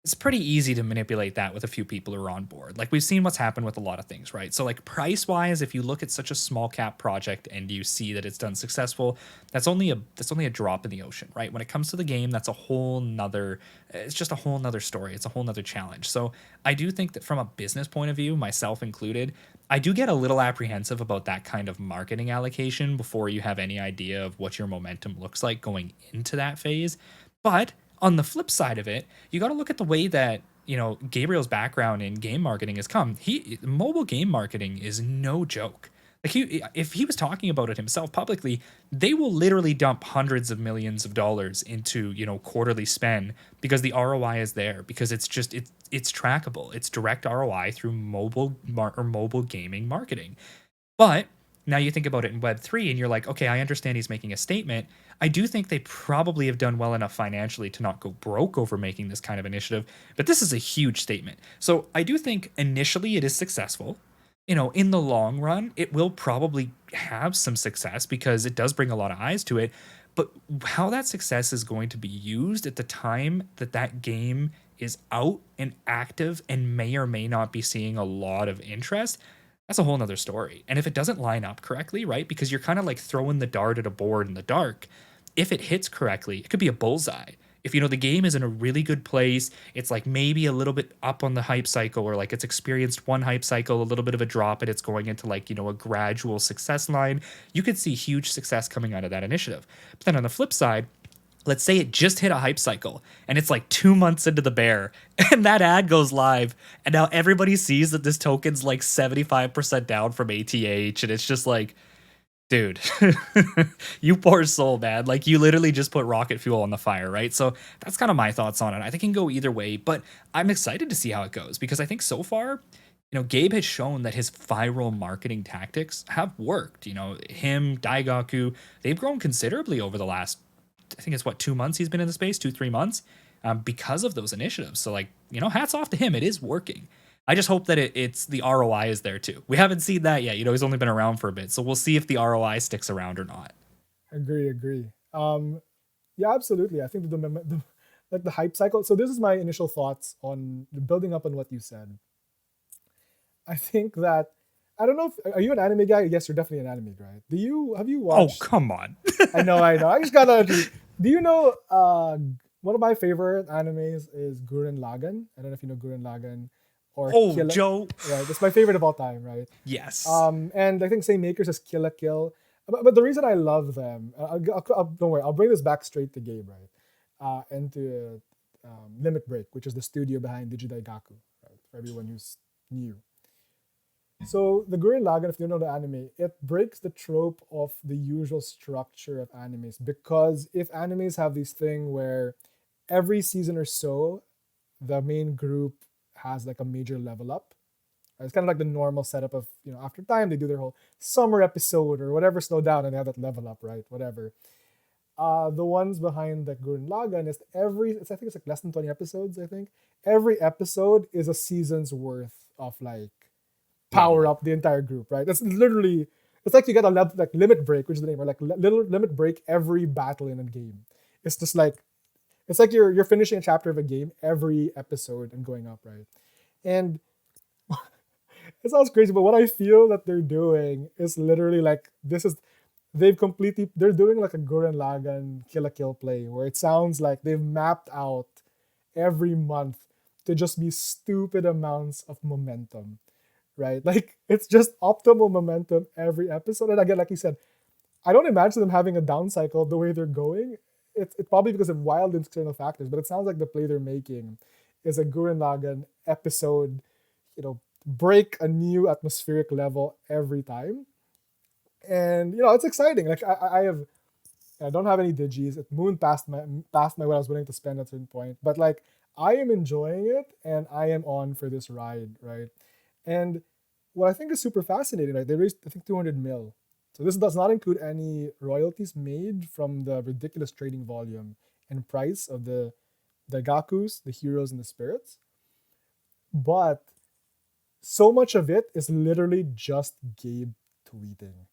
it's pretty easy to manipulate that with a few people who are on board. Like we've seen what's happened with a lot of things, right? So like price wise, if you look at such a small cap project and you see that it's done successful, that's only a drop in the ocean, right? When it comes to the game, that's a whole nother it's just a whole nother story. It's a whole nother challenge. So I do think that from a business point of view, myself included, I do get a little apprehensive about that kind of marketing allocation before you have any idea of what your momentum looks like going into that phase. But on the flip side of it, you got to look at the way that Gabriel's background in game marketing has come. He Mobile game marketing is no joke. Like if he was talking about it himself publicly, they will literally dump hundreds of millions of dollars into quarterly spend because the ROI is there because it's trackable. It's direct ROI through mobile gaming marketing. But now you think about it in Web3 and you're like, okay, I understand he's making a statement. I do think they probably have done well enough financially to not go broke over making this kind of initiative, but this is a huge statement. So I do think initially it is successful. In the long run, it will probably have some success because it does bring a lot of eyes to it. But how that success is going to be used at the time that that game is out and active and may or may not be seeing a lot of interest, that's a whole nother story. And if it doesn't line up correctly, right? Because you're kind of like throwing the dart at a board in the dark. If it hits correctly, it could be a bullseye. If the game is in a really good place, it's like maybe a little bit up on the hype cycle, or like it's experienced one hype cycle, a little bit of a drop, and it's going into like, a gradual success line, you could see huge success coming out of that initiative. But then on the flip side, let's say it just hit a hype cycle and it's like 2 months into the bear and that ad goes live and now everybody sees that this token's like 75% down from ATH and it's just like, dude, you poor soul, man. Like you literally just put rocket fuel on the fire, right? So that's kind of my thoughts on it. I think it can go either way, but I'm excited to see how it goes because I think so far, Gabe has shown that his viral marketing tactics have worked. Him, Daigaku, they've grown considerably over the last, I think it's 2 months he's been in the space, 2-3 months, because of those initiatives. So like, hats off to him. It is working. I just hope that it's the ROI is there too. We haven't seen that yet. He's only been around for a bit, so we'll see if the ROI sticks around or not. Agree. Yeah, absolutely. I think the like the hype cycle. So this is my initial thoughts on building up on what you said. I think that I don't know if are you an anime guy? Yes, you're definitely an anime guy. Have you Oh, watched? come on. I know. I just gotta. Do you know? One of my favorite animes is Gurren Lagann. I don't know if you know Gurren Lagann or Oh, Kill. Joe. Right, that's my favorite of all time. Right. Yes. And I think same makers as Kill la Kill. But the reason I love them, don't worry, I'll bring this back straight to Gabe, right? And to Limit Break, which is the studio behind DigiDaigaku, right? For everyone who's new. So the Gurren Lagann, if you know the anime, it breaks the trope of the usual structure of animes because if animes have this thing where every season or so, the main group has like a major level up. It's kind of like the normal setup of after time they do their whole summer episode or whatever, slow down and they have that level up, right? Whatever. The ones behind the Gurren Lagann is I think it's like less than 20 episodes. I think every episode is a season's worth of like power up the entire group, right? That's literally it's like you get a like limit break, which is the name, or like little limit break every battle in a game. It's just like it's like you're finishing a chapter of a game every episode and going up, right? And it sounds crazy, but what I feel that they're doing is literally like they're doing like a Gurren Lagann Kill la Kill play where it sounds like they've mapped out every month to just be stupid amounts of momentum, right? Like it's just optimal momentum every episode. And again, like you said, I don't imagine them having a down cycle the way they're going. It's probably because of wild external factors, but it sounds like the play they're making is a Gurren Lagann episode, break a new atmospheric level every time. And it's exciting. Like I don't have any digis. It mooned past my what I was willing to spend at a certain point. But like I am enjoying it and I am on for this ride, right? And what I think is super fascinating, right? They raised I think 200 mil. So this does not include any royalties made from the ridiculous trading volume and price of the Gakus, the heroes and the spirits. But so much of it is literally just Gabe tweeting.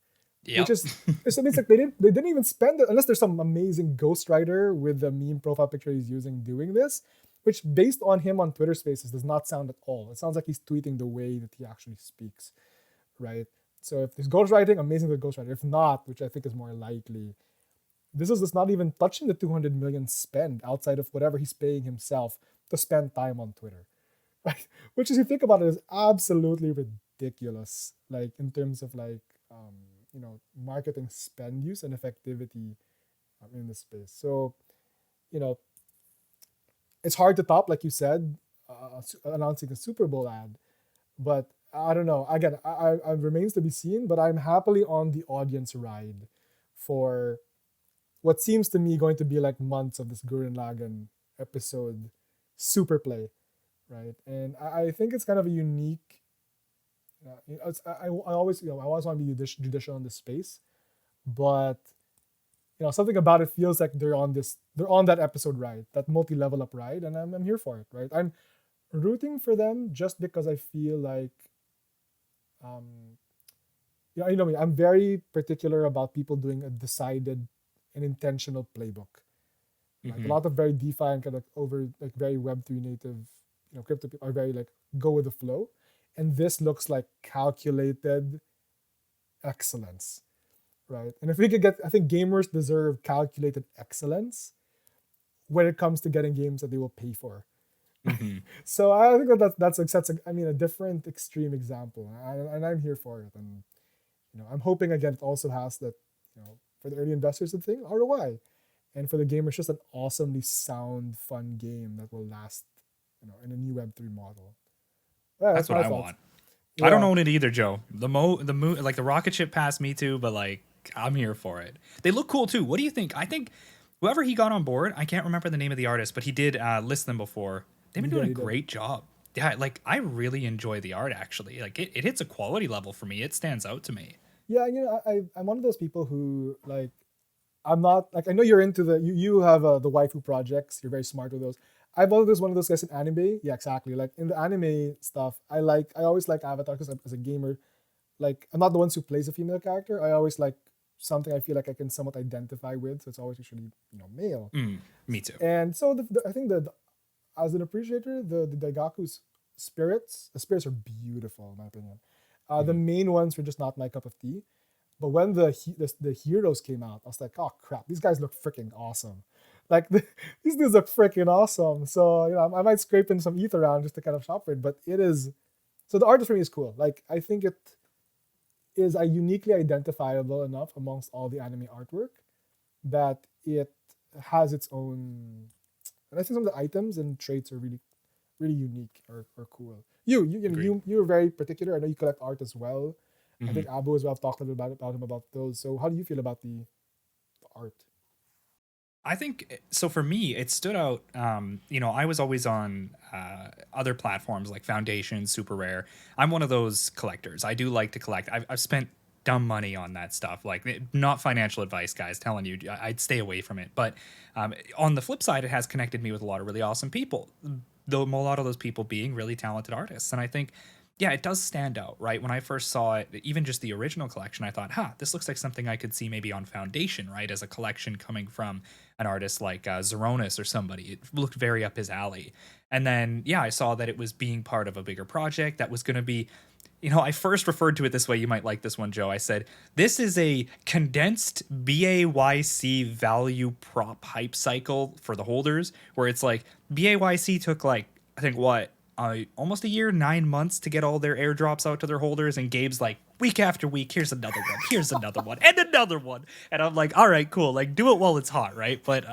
Which Yep. is so it means like they didn't even spend it unless there's some amazing ghostwriter with the meme profile picture he's using doing this. which based on him on Twitter Spaces does not sound at all. It sounds like he's tweeting the way that he actually speaks, right? So if there's ghostwriting, amazing with ghostwriting. If not, which I think is more likely, this is just not even touching the 200 million spend outside of whatever he's paying himself to spend time on Twitter, right? Which, as you think about it, is absolutely ridiculous. Like in terms of like marketing spend use and effectivity in this space. So you know it's hard to top, like you said, announcing a Super Bowl ad. But I don't know. Again, I remains to be seen. But I'm happily on the audience ride for what seems to me going to be like months of this Gurren Lagann episode super play, right? And I think it's kind of a unique. I always I always want to be judicial in this space, but something about it feels like they're on that episode ride, that multi-level up ride, and I'm here for it, right? I'm rooting for them just because I feel like um you know me, I'm very particular about people doing a decided and intentional playbook. Right? A Hmm. lot of very DeFi and kind of over like very Web3 native, crypto people are very like go with the flow, and this looks like calculated excellence, right? And if we could get, I think gamers deserve calculated excellence when it comes to getting games that they will pay for. Hmm. So I think that's like sets a different extreme example, and I'm here for it. And I'm hoping again it also has that for the early investors the thing ROI, and for the gamers just an awesomely sound, fun game that will last in a new Web3 model. Yeah, That's that's what my I thoughts. want. I don't Yeah, own it either, Joe. The moon, like the rocket ship passed me too, but like I'm here for it. They look cool too. What do you think? I think whoever he got on board, I can't remember the name of the artist, but he did list them before. They've been he doing did, a he did. great job. Yeah, like I really enjoy the art actually. Like it hits a quality level for me. It stands out to me. Yeah, I'm one of those people who like I'm not like I know you're into you have the waifu projects. You're very smart with those. I've always one of those guys in anime. Yeah, exactly. Like in the anime stuff, I always like Avatar because as a gamer, like I'm not the ones who plays a female character. I always like something I feel like I can somewhat identify with. So it's always usually male. Me too. And so I think as an appreciator, the Daigaku's spirits, the spirits are beautiful in my opinion. The Mhm. main ones were just not my cup of tea. But when the heroes came out, I was like, oh crap, these guys look freaking awesome. Like these dudes look freaking awesome. So I might scrape in some ETH around just to kind of shop for it. But it is so the art for me is cool. Like I think it is a uniquely identifiable enough amongst all the anime artwork that it has its own. And I think some of the items and traits are really really unique or cool. Agreed. You're very particular. I know you collect art as well. I Mhm. think Abu as well. I've talked a little bit about him about those. So how do you feel about the art? I think so. For me, it stood out. I was always on other platforms like Foundation, Super Rare. I'm one of those collectors. I do like to collect. I've spent dumb money on that stuff. Like, not financial advice, guys. Telling you, I'd stay away from it. But on the flip side, it has connected me with a lot of really awesome people. Though a lot of those people being really talented artists, and I think yeah, it does stand out, right? When I first saw it, even just the original collection, I thought, this looks like something I could see maybe on Foundation, right? As a collection coming from an artist like Zeronis or somebody. It looked very up his alley. And then, yeah, I saw that it was being part of a bigger project that was going to be, I first referred to it this way. You might like this one, Joe. I said, this is a condensed BAYC value prop hype cycle for the holders, where it's like BAYC took like, I think what, almost a year, 9 months to get all their airdrops out to their holders, and Gabe's like week after week, here's another one, here's another one, and another one, and I'm like, all right, cool, like do it while it's hot, right? But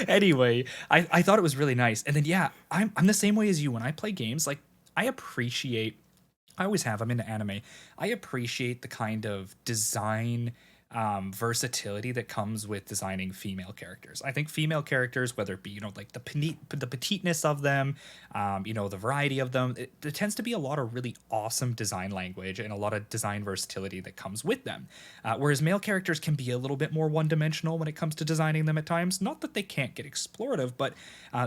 anyway, I thought it was really nice, and then yeah, I'm the same way as you when I play games. Like I appreciate I always have. I'm into anime. I appreciate the kind of design versatility that comes with designing female characters. I think female characters, whether it be like the petiteness of them, the variety of them, there tends to be a lot of really awesome design language and a lot of design versatility that comes with them. Whereas male characters can be a little bit more one dimensional when it comes to designing them at times. Not that they can't get explorative, but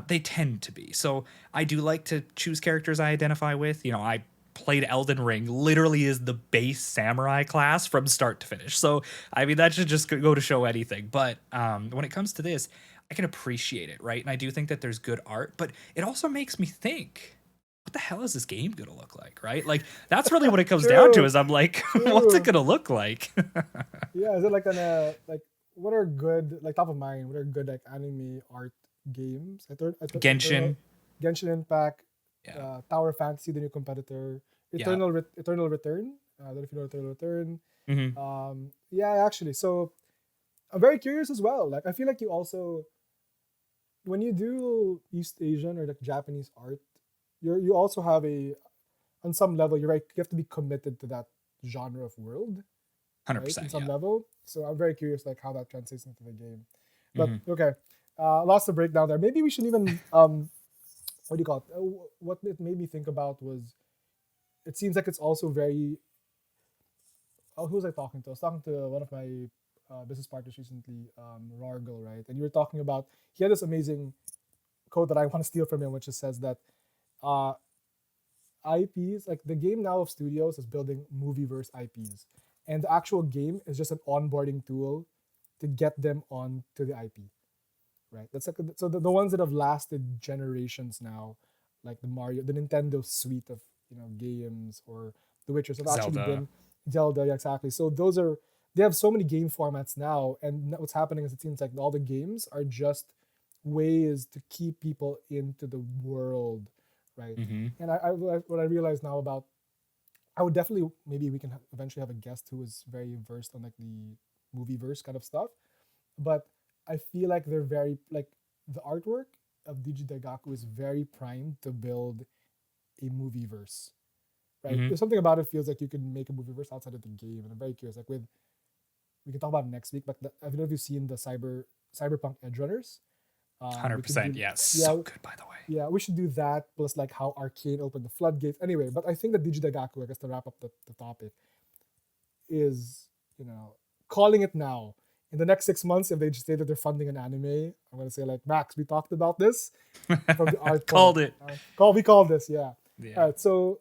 they tend to be. So I do like to choose characters I identify with. I played Elden Ring literally is the base samurai class from start to finish. So, I mean, that should just go to show anything. But when it comes to this, I can appreciate it, right? And I do think that there's good art, but it also makes me think, what the hell is this game gonna look like, right? Like that's really what it comes down to. True, Is I'm like, what's it true. gonna look like? Yeah, is it like like what are good like top of mind? What are good like anime art games? Eternal Genshin, Genshin Impact, yeah, Tower Fantasy, the new competitor, yeah, Eternal Return. I don't know if you know Eternal Return. hmm Yeah, actually, so I'm very curious as well. Like I feel like you also when you do East Asian or like Japanese art, you also have a on some level you're right. You have to be committed to that genre of world, right? In 100%, some yeah. level. So I'm very curious like how that translates into the game. But hmm okay, lots to break down there. Maybe we should even what do you call it? What it made me think about was it seems like it's also very. Oh, who was I talking to? I was talking to one of my business partners recently, Rargel, right? And you were talking about he had this amazing quote that I want to steal from him, which just says that uh, IPs, like the game now of studios, is building movieverse IPs, and the actual game is just an onboarding tool to get them on to the IP, right? That's like so the ones that have lasted generations now, like the Mario, the Nintendo suite of games, or the Witchers have actually Zelda. been Zelda, yeah, exactly. So those are they have so many game formats now, and what's happening is it seems like all the games are just ways to keep people into the world, right? hmm And what I realize now about I would definitely maybe we can eventually have a guest who is very versed on like the movie verse kind of stuff, but I feel like they're very like the artwork of DigiDaigaku is very primed to build a movie verse, right? hmm There's something about it feels like you can make a movie verse outside of the game, and I'm very curious. Like with we can talk about it next week, but I don't know if you've seen the Cyberpunk Edge Runners. We could 100%. do Yes. yeah So good, by the way. yeah we should do that plus like how Arcane opened the floodgates. Anyway, but I think that DigiDaigaku, I guess to wrap up the topic, is calling it now. In the next 6 months, if they just say that they're funding an anime, I'm gonna say like Max, we talked about this from the art point. Called it. We called this, yeah. All Yeah. right, so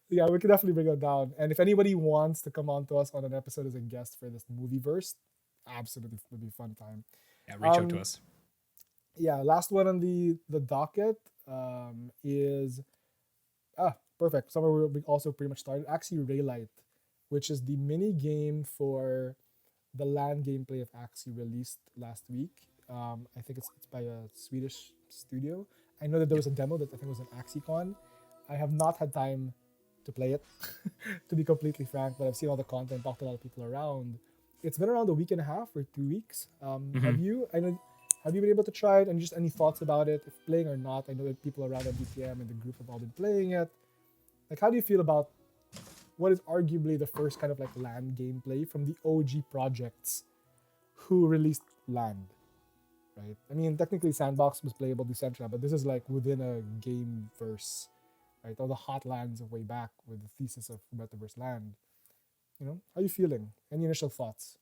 yeah, we can definitely bring it down. And if anybody wants to come on to us on an episode as a guest for this movie verse, absolutely would be a fun time. Yeah. Reach out to Um, us. yeah, last one on the docket is perfect. Somewhere we also pretty much started. Axie Raylight, which is the mini game for the land gameplay of Axie released last week. I think it's by a Swedish studio. I know that there Yep. was a demo that I think was an AxieCon. I have not had time to play it, to be completely frank, but I've seen all the content, talked to a lot of people around. It's been around a week and a half or 2 weeks. hmm Have you been able to try it? And just any thoughts about it, if playing or not? I know that people around at BTM and the group have all been playing it. Like, how do you feel about what is arguably the first kind of like land gameplay from the OG projects who released land, right? I mean, technically Sandbox was playable Decentra, but this is like within a game verse, right? All the hot lands of way back with the thesis of Metaverse Land. How are you feeling? Any initial thoughts?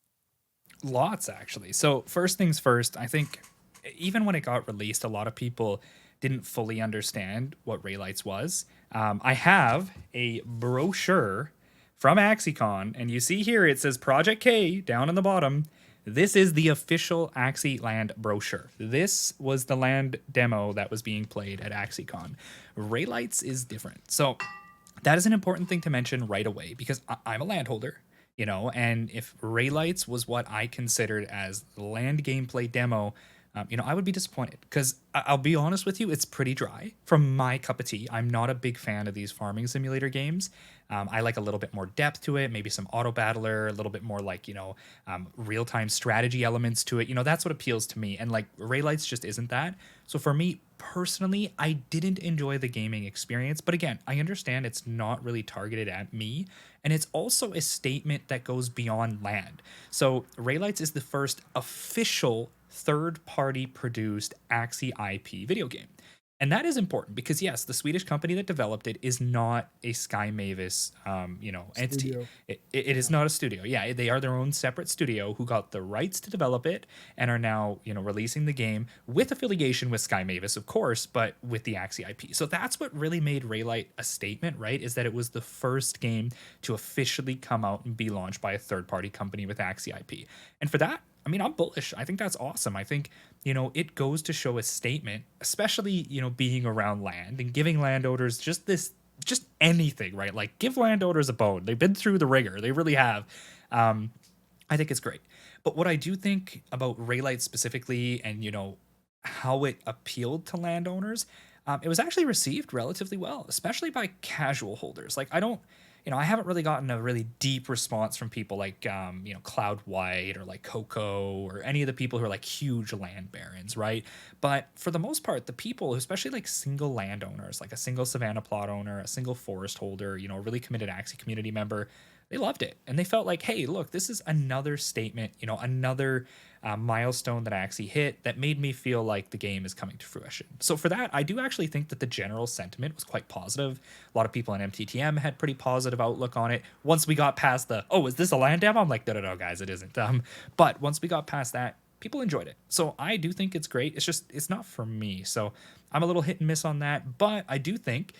Lots, actually. So, first things first, I think even when it got released, a lot of people didn't fully understand what Raylights was. I have a brochure from AxieCon, and you see here it says Project K down on the bottom. This is the official Axie Land brochure. This was the land demo that was being played at AxieCon. Raylights is different. So, that is an important thing to mention right away because I'm a landholder, and if Raylights was what I considered as the land gameplay demo, I would be disappointed because I'll be honest with you, it's pretty dry from my cup of tea. I'm not a big fan of these farming simulator games. I like a little bit more depth to it, maybe some auto battler, a little bit more like, real time strategy elements to it. That's what appeals to me. And like Raylights just isn't that. So for me personally, I didn't enjoy the gaming experience. But again, I understand it's not really targeted at me. And it's also a statement that goes beyond land. So Raylights is the first official third party produced Axie IP video game. And that is important because yes, the Swedish company that developed it is not a Sky Mavis, entity. Studio. It is Yeah. not a studio. Yeah, they are their own separate studio who got the rights to develop it and are now, releasing the game with affiliation with Sky Mavis, of course, but with the Axie IP. So that's what really made Raylight a statement, right? Is that it was the first game to officially come out and be launched by a third party company with Axie IP. And for that, I mean, I'm bullish. I think that's awesome. I think, it goes to show a statement, especially, being around land and giving landowners just anything, right? Like, give landowners a bone. They've been through the ringer. They really have. I think it's great. But what I do think about Raylight specifically and, how it appealed to landowners, it was actually received relatively well, especially by casual holders. Like, I haven't really gotten a really deep response from people like, Cloud White or like Coco or any of the people who are like huge land barons, right? But for the most part, the people, especially like single landowners, like a single Savannah plot owner, a single forest holder, a really committed Axie community member, they loved it. And they felt like, hey, look, this is another statement, another milestone that I actually hit that made me feel like the game is coming to fruition. So for that, I do actually think that the general sentiment was quite positive. A lot of people in MTTM had pretty positive outlook on it. Once we got past is this a land demo? I'm like, no, guys, it isn't. But once we got past that, people enjoyed it. So I do think it's great. It's not for me. So I'm a little hit and miss on that. But I do think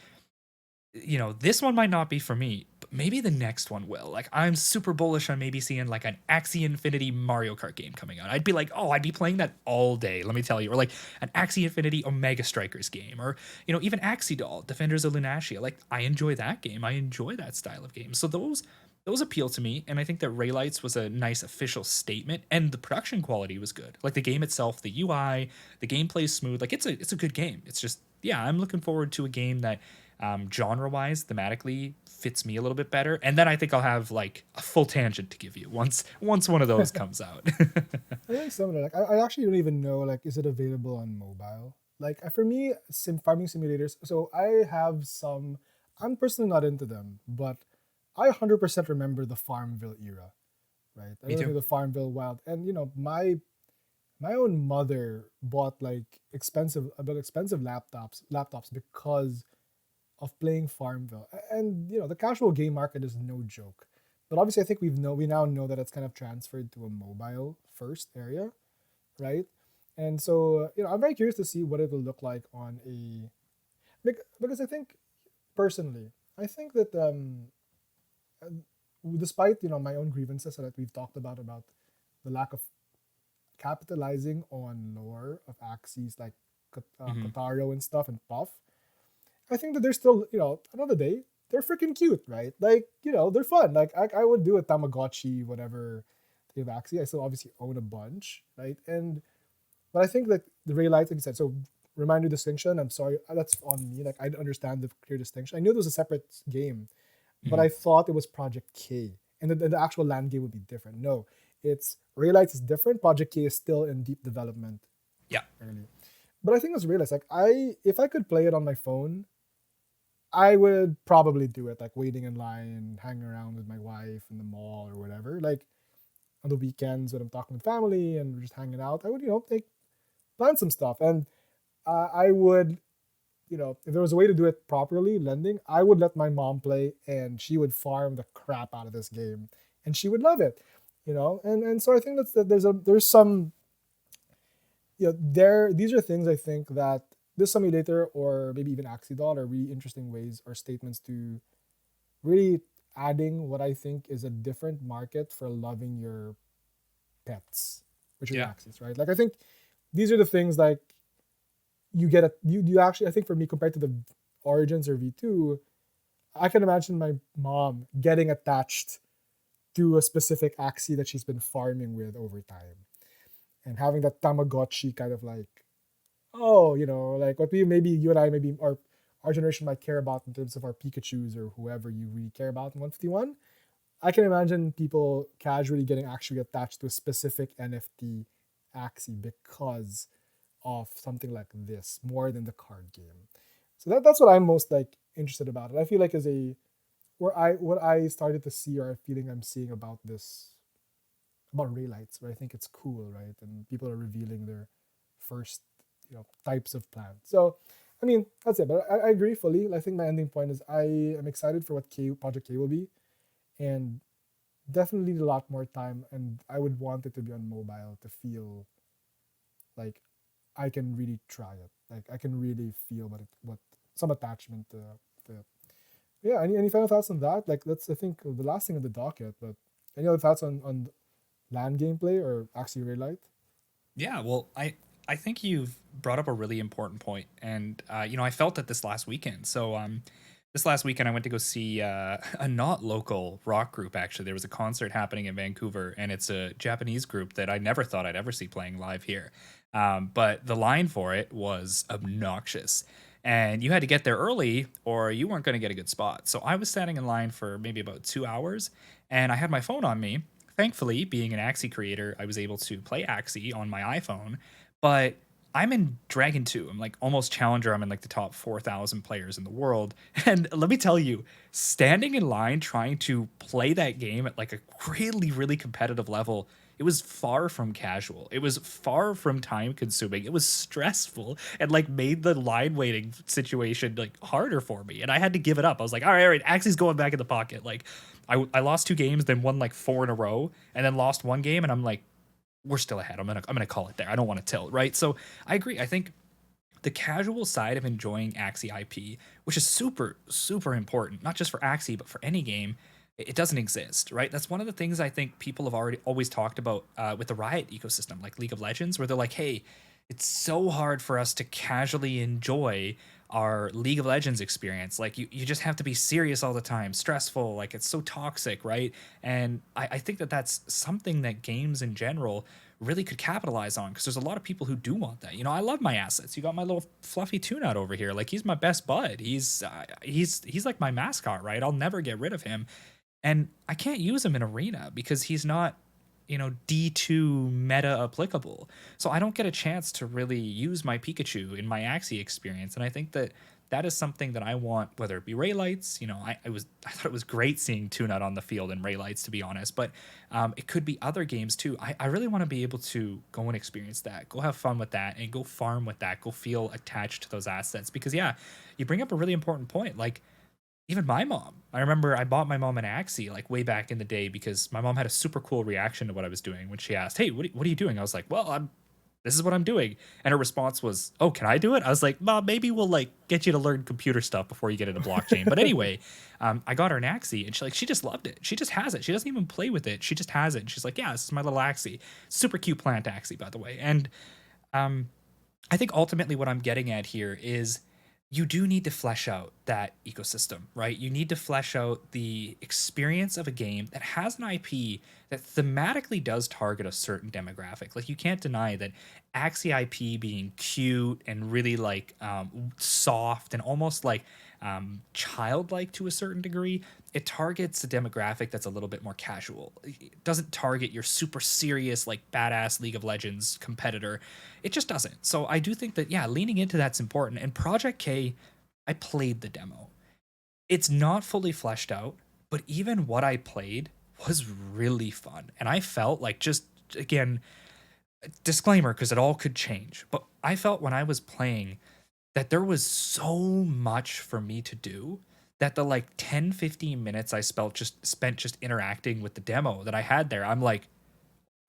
this one might not be for me, but maybe the next one will. Like, I'm super bullish on maybe seeing like an Axie Infinity Mario Kart game coming out. I'd be like, oh, I'd be playing that all day, let me tell you. Or like an Axie Infinity Omega Strikers game, or even Axie Doll, Defenders of Lunatia. Like, I enjoy that game. I enjoy that style of game. So those appeal to me, and I think that Raylights was a nice official statement, and the production quality was good. Like the game itself, the UI, the gameplay is smooth. Like it's a good game. It's just, yeah, I'm looking forward to a game that genre-wise, thematically fits me a little bit better, and then I think I'll have like a full tangent to give you once one of those comes out. I think similar. Like I actually don't even know, like, is it available on mobile? Like for me, farming simulators. So I have some. I'm personally not into them, but I 100% remember the Farmville era, right? I Me too. remember the Farmville Wild, and my own mother bought like expensive laptops because of playing Farmville. And the casual game market is no joke. But obviously, I think we now know that it's kind of transferred to a mobile first area, right? And so I'm very curious to see what it will look like on a because I think personally, I think that uh, despite my own grievances that we've talked about the lack of capitalizing on lore of Axis like Hmm. Kotaro and stuff and Puff, I think that they're still, another day, they're freaking cute, right? Like, they're fun. Like, I would do a Tamagotchi, whatever, thing of Axie. I still obviously own a bunch, right? But I think that the Ray Lights, like you said, so reminder distinction, I'm sorry, that's on me. Like, I understand the clear distinction. I knew it was a separate game, but Hmm. I thought it was Project K. And the actual land game would be different. No, it's Ray Lights is different. Project K is still in deep development Yeah. early. But I think it's Ray Lights. Like, if I could play it on my phone, I would probably do it, like waiting in line, hanging around with my wife in the mall or whatever. Like on the weekends when I'm talking with family and we're just hanging out, I would, like plan some stuff. And I would, if there was a way to do it properly, lending, I would let my mom play and she would farm the crap out of this game and she would love it, And so I think that there's some, these are things I think that this simulator or maybe even Axidol are really interesting ways or statements to really adding what I think is a different market for loving your pets, which are the Yeah. Axies, right? Like I think these are the things like you get you actually I think for me compared to the Origins or V2, I can imagine my mom getting attached to a specific Axie that she's been farming with over time and having that Tamagotchi kind of like, oh, like what we maybe you and I maybe or our generation might care about in terms of our Pikachu's or whoever you really care about in 151. I can imagine people casually getting actually attached to a specific NFT Axie because of something like this more than the card game. So that's what I'm most like interested about it. I feel like as a where I what I started to see or a feeling I'm seeing about this about Raylights, where I think it's cool, right? And people are revealing their first, types of plants. So, I mean, that's it. But I agree fully. I think my ending point is I am excited for what Project K will be, and definitely need a lot more time. And I would want it to be on mobile to feel like I can really try it. Like I can really feel what some attachment to it. Yeah. Any final thoughts on that? Like that's I think the last thing on the docket. But any other thoughts on LAN gameplay or Axie Raylight? Yeah, well, I think you've brought up a really important point, and I felt it this last weekend. So this last weekend I went to go see a not local rock group. Actually, there was a concert happening in Vancouver, and it's a Japanese group that I never thought I'd ever see playing live here. But the line for it was obnoxious. And you had to get there early or you weren't going to get a good spot. So I was standing in line for maybe about 2 hours and I had my phone on me. Thankfully, being an Axie creator, I was able to play Axie on my iPhone. But I'm in Dragon 2. I'm like almost challenger. I'm in like the top 4,000 players in the world. And let me tell you, standing in line trying to play that game at like a really, really competitive level, it was far from casual. It was far from time consuming. It was stressful and like made the line waiting situation like harder for me. And I had to give it up. I was like, all right, Axie's going back in the pocket. Like I lost 2 games, then won like 4 in a row, and then lost 1 game. And I'm like, we're still ahead. I'm gonna call it there. I don't want to tilt, right? So I agree. I think the casual side of enjoying Axie IP, which is super, super important, not just for Axie, but for any game, it doesn't exist, right? That's one of the things I think people have already always talked about with the Riot ecosystem, like League of Legends, where they're like, hey, it's so hard for us to casually enjoy our League of Legends experience. Like you just have to be serious all the time, stressful, like it's so toxic, right? And I think that that's something that games in general really could capitalize on because there's a lot of people who do want that. I love my assets. You got my little fluffy tune out over here. Like he's my best bud. He's like my mascot, right? I'll never get rid of him. And I can't use him in arena because he's not, D2 meta applicable. So I don't get a chance to really use my Pikachu in my Axie experience. And I think that that is something that I want, whether it be Raylights, I thought it was great seeing Tunut on the field in Raylights, to be honest, but it could be other games too. I really want to be able to go and experience that, go have fun with that, and go farm with that, go feel attached to those assets. Because yeah, you bring up a really important point. Like even my mom, I remember I bought my mom an Axie like way back in the day because my mom had a super cool reaction to what I was doing when she asked, "Hey, what are you doing?" I was like, "Well, this is what I'm doing." And her response was, "Oh, can I do it?" I was like, "Mom, maybe we'll like get you to learn computer stuff before you get into blockchain." But anyway, I got her an Axie and she just loved it. She just has it. She doesn't even play with it. She just has it. And she's like, "Yeah, this is my little Axie." Super cute plant Axie, by the way. And I think ultimately what I'm getting at here is you do need to flesh out that ecosystem, right? You need to flesh out the experience of a game that has an IP that thematically does target a certain demographic. Like you can't deny that Axie IP being cute and really like soft and almost like childlike to a certain degree, it targets a demographic that's a little bit more casual. It doesn't target your super serious, like badass League of Legends competitor. It just doesn't. So I do think that, yeah, leaning into that's important. And Project K, I played the demo. It's not fully fleshed out, but even what I played was really fun. And I felt like, just again, disclaimer, because it all could change, but I felt when I was playing that there was so much for me to do that the like 10-15 minutes I spent just interacting with the demo that I had there, I'm like,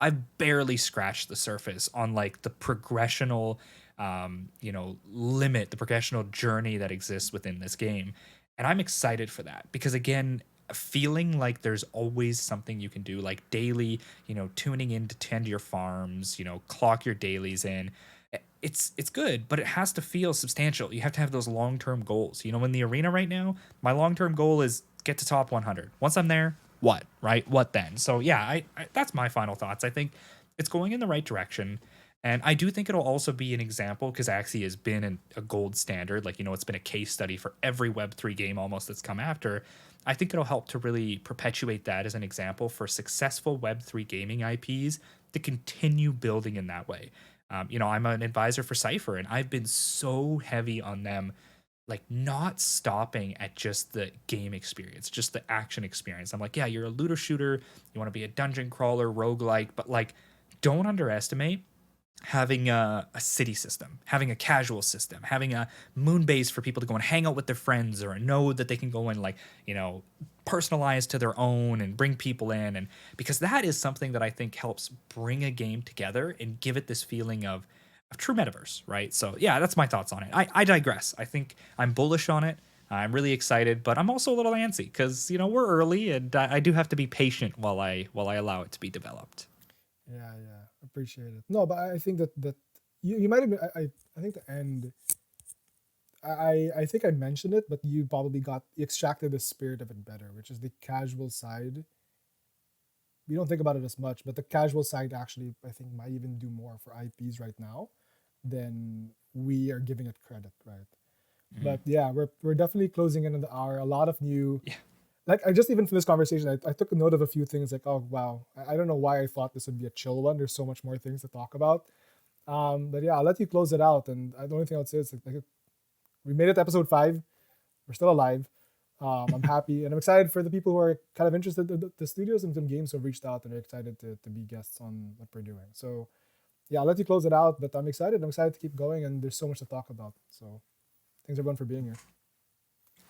I've barely scratched the surface on like the progressional limit, the progressional journey that exists within this game. And I'm excited for that because again, feeling like there's always something you can do, like daily, tuning in to tend your farms, clock your dailies in. It's good, but it has to feel substantial. You have to have those long-term goals. In the arena right now, my long-term goal is get to top 100. Once I'm there, what, right? What then? So yeah, I that's my final thoughts. I think it's going in the right direction. And I do think it'll also be an example because Axie has been a gold standard. Like, it's been a case study for every Web3 game almost that's come after. I think it'll help to really perpetuate that as an example for successful Web3 gaming IPs to continue building in that way. I'm an advisor for Cypher, and I've been so heavy on them, like not stopping at just the game experience, just the action experience. I'm like, yeah, you're a looter shooter, you want to be a dungeon crawler, roguelike, but like, don't underestimate having a city system, having a casual system, having a moon base for people to go and hang out with their friends, or a node that they can go and like, personalize to their own and bring people in. And because that is something that I think helps bring a game together and give it this feeling of true metaverse, right? So yeah, that's my thoughts on it. I digress. I think I'm bullish on it. I'm really excited, but I'm also a little antsy because we're early, and I do have to be patient while I allow it to be developed. Yeah. Appreciate it. No, but I think that you might have been, I think the end I think I mentioned it, but you probably you extracted the spirit of it better, which is the casual side. We don't think about it as much, but the casual side actually I think might even do more for IPs right now than we are giving it credit, right? Mhm. But yeah, we're definitely closing in on the hour. A lot of new, Yeah. like I just even from this conversation, I took a note of a few things like, oh wow, I don't know why I thought this would be a chill one. There's so much more things to talk about. But yeah, I'll let you close it out. And the only thing I would say is like we made it to episode 5. We're still alive. I'm happy and I'm excited for the people who are kind of interested. The studios and some games have reached out and are excited to be guests on what we're doing. So yeah, I'll let you close it out. But I'm excited. I'm excited to keep going, and there's so much to talk about. So thanks everyone for being here.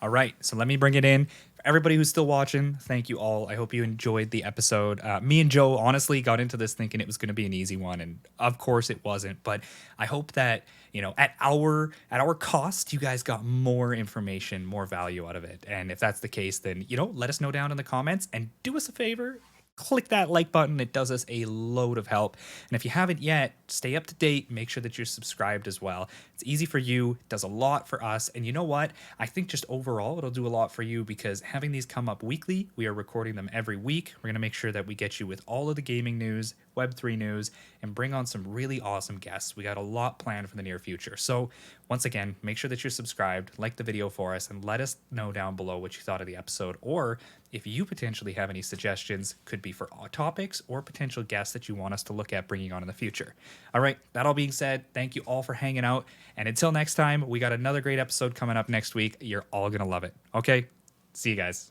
All right, so let me bring it in. For everybody who's still watching, thank you all. I hope you enjoyed the episode. Me and Joe honestly got into this thinking it was going to be an easy one, and of course it wasn't. But I hope that at our cost, you guys got more information, more value out of it. And if that's the case, then let us know down in the comments and do us a favor. Click that like button. It does us a load of help. And if you haven't yet, stay up to date. Make sure that you're subscribed as well. It's easy for you, it does a lot for us. And you know what? I think just overall, it'll do a lot for you because having these come up weekly, we are recording them every week. We're going to make sure that we get you with all of the gaming news, Web3 news, and bring on some really awesome guests. We got a lot planned for the near future. So, once again, make sure that you're subscribed, like the video for us, and let us know down below what you thought of the episode. Or if you potentially have any suggestions, could be for topics or potential guests that you want us to look at bringing on in the future. All right, that all being said, thank you all for hanging out. And until next time, we got another great episode coming up next week. You're all going to love it. Okay? See you guys.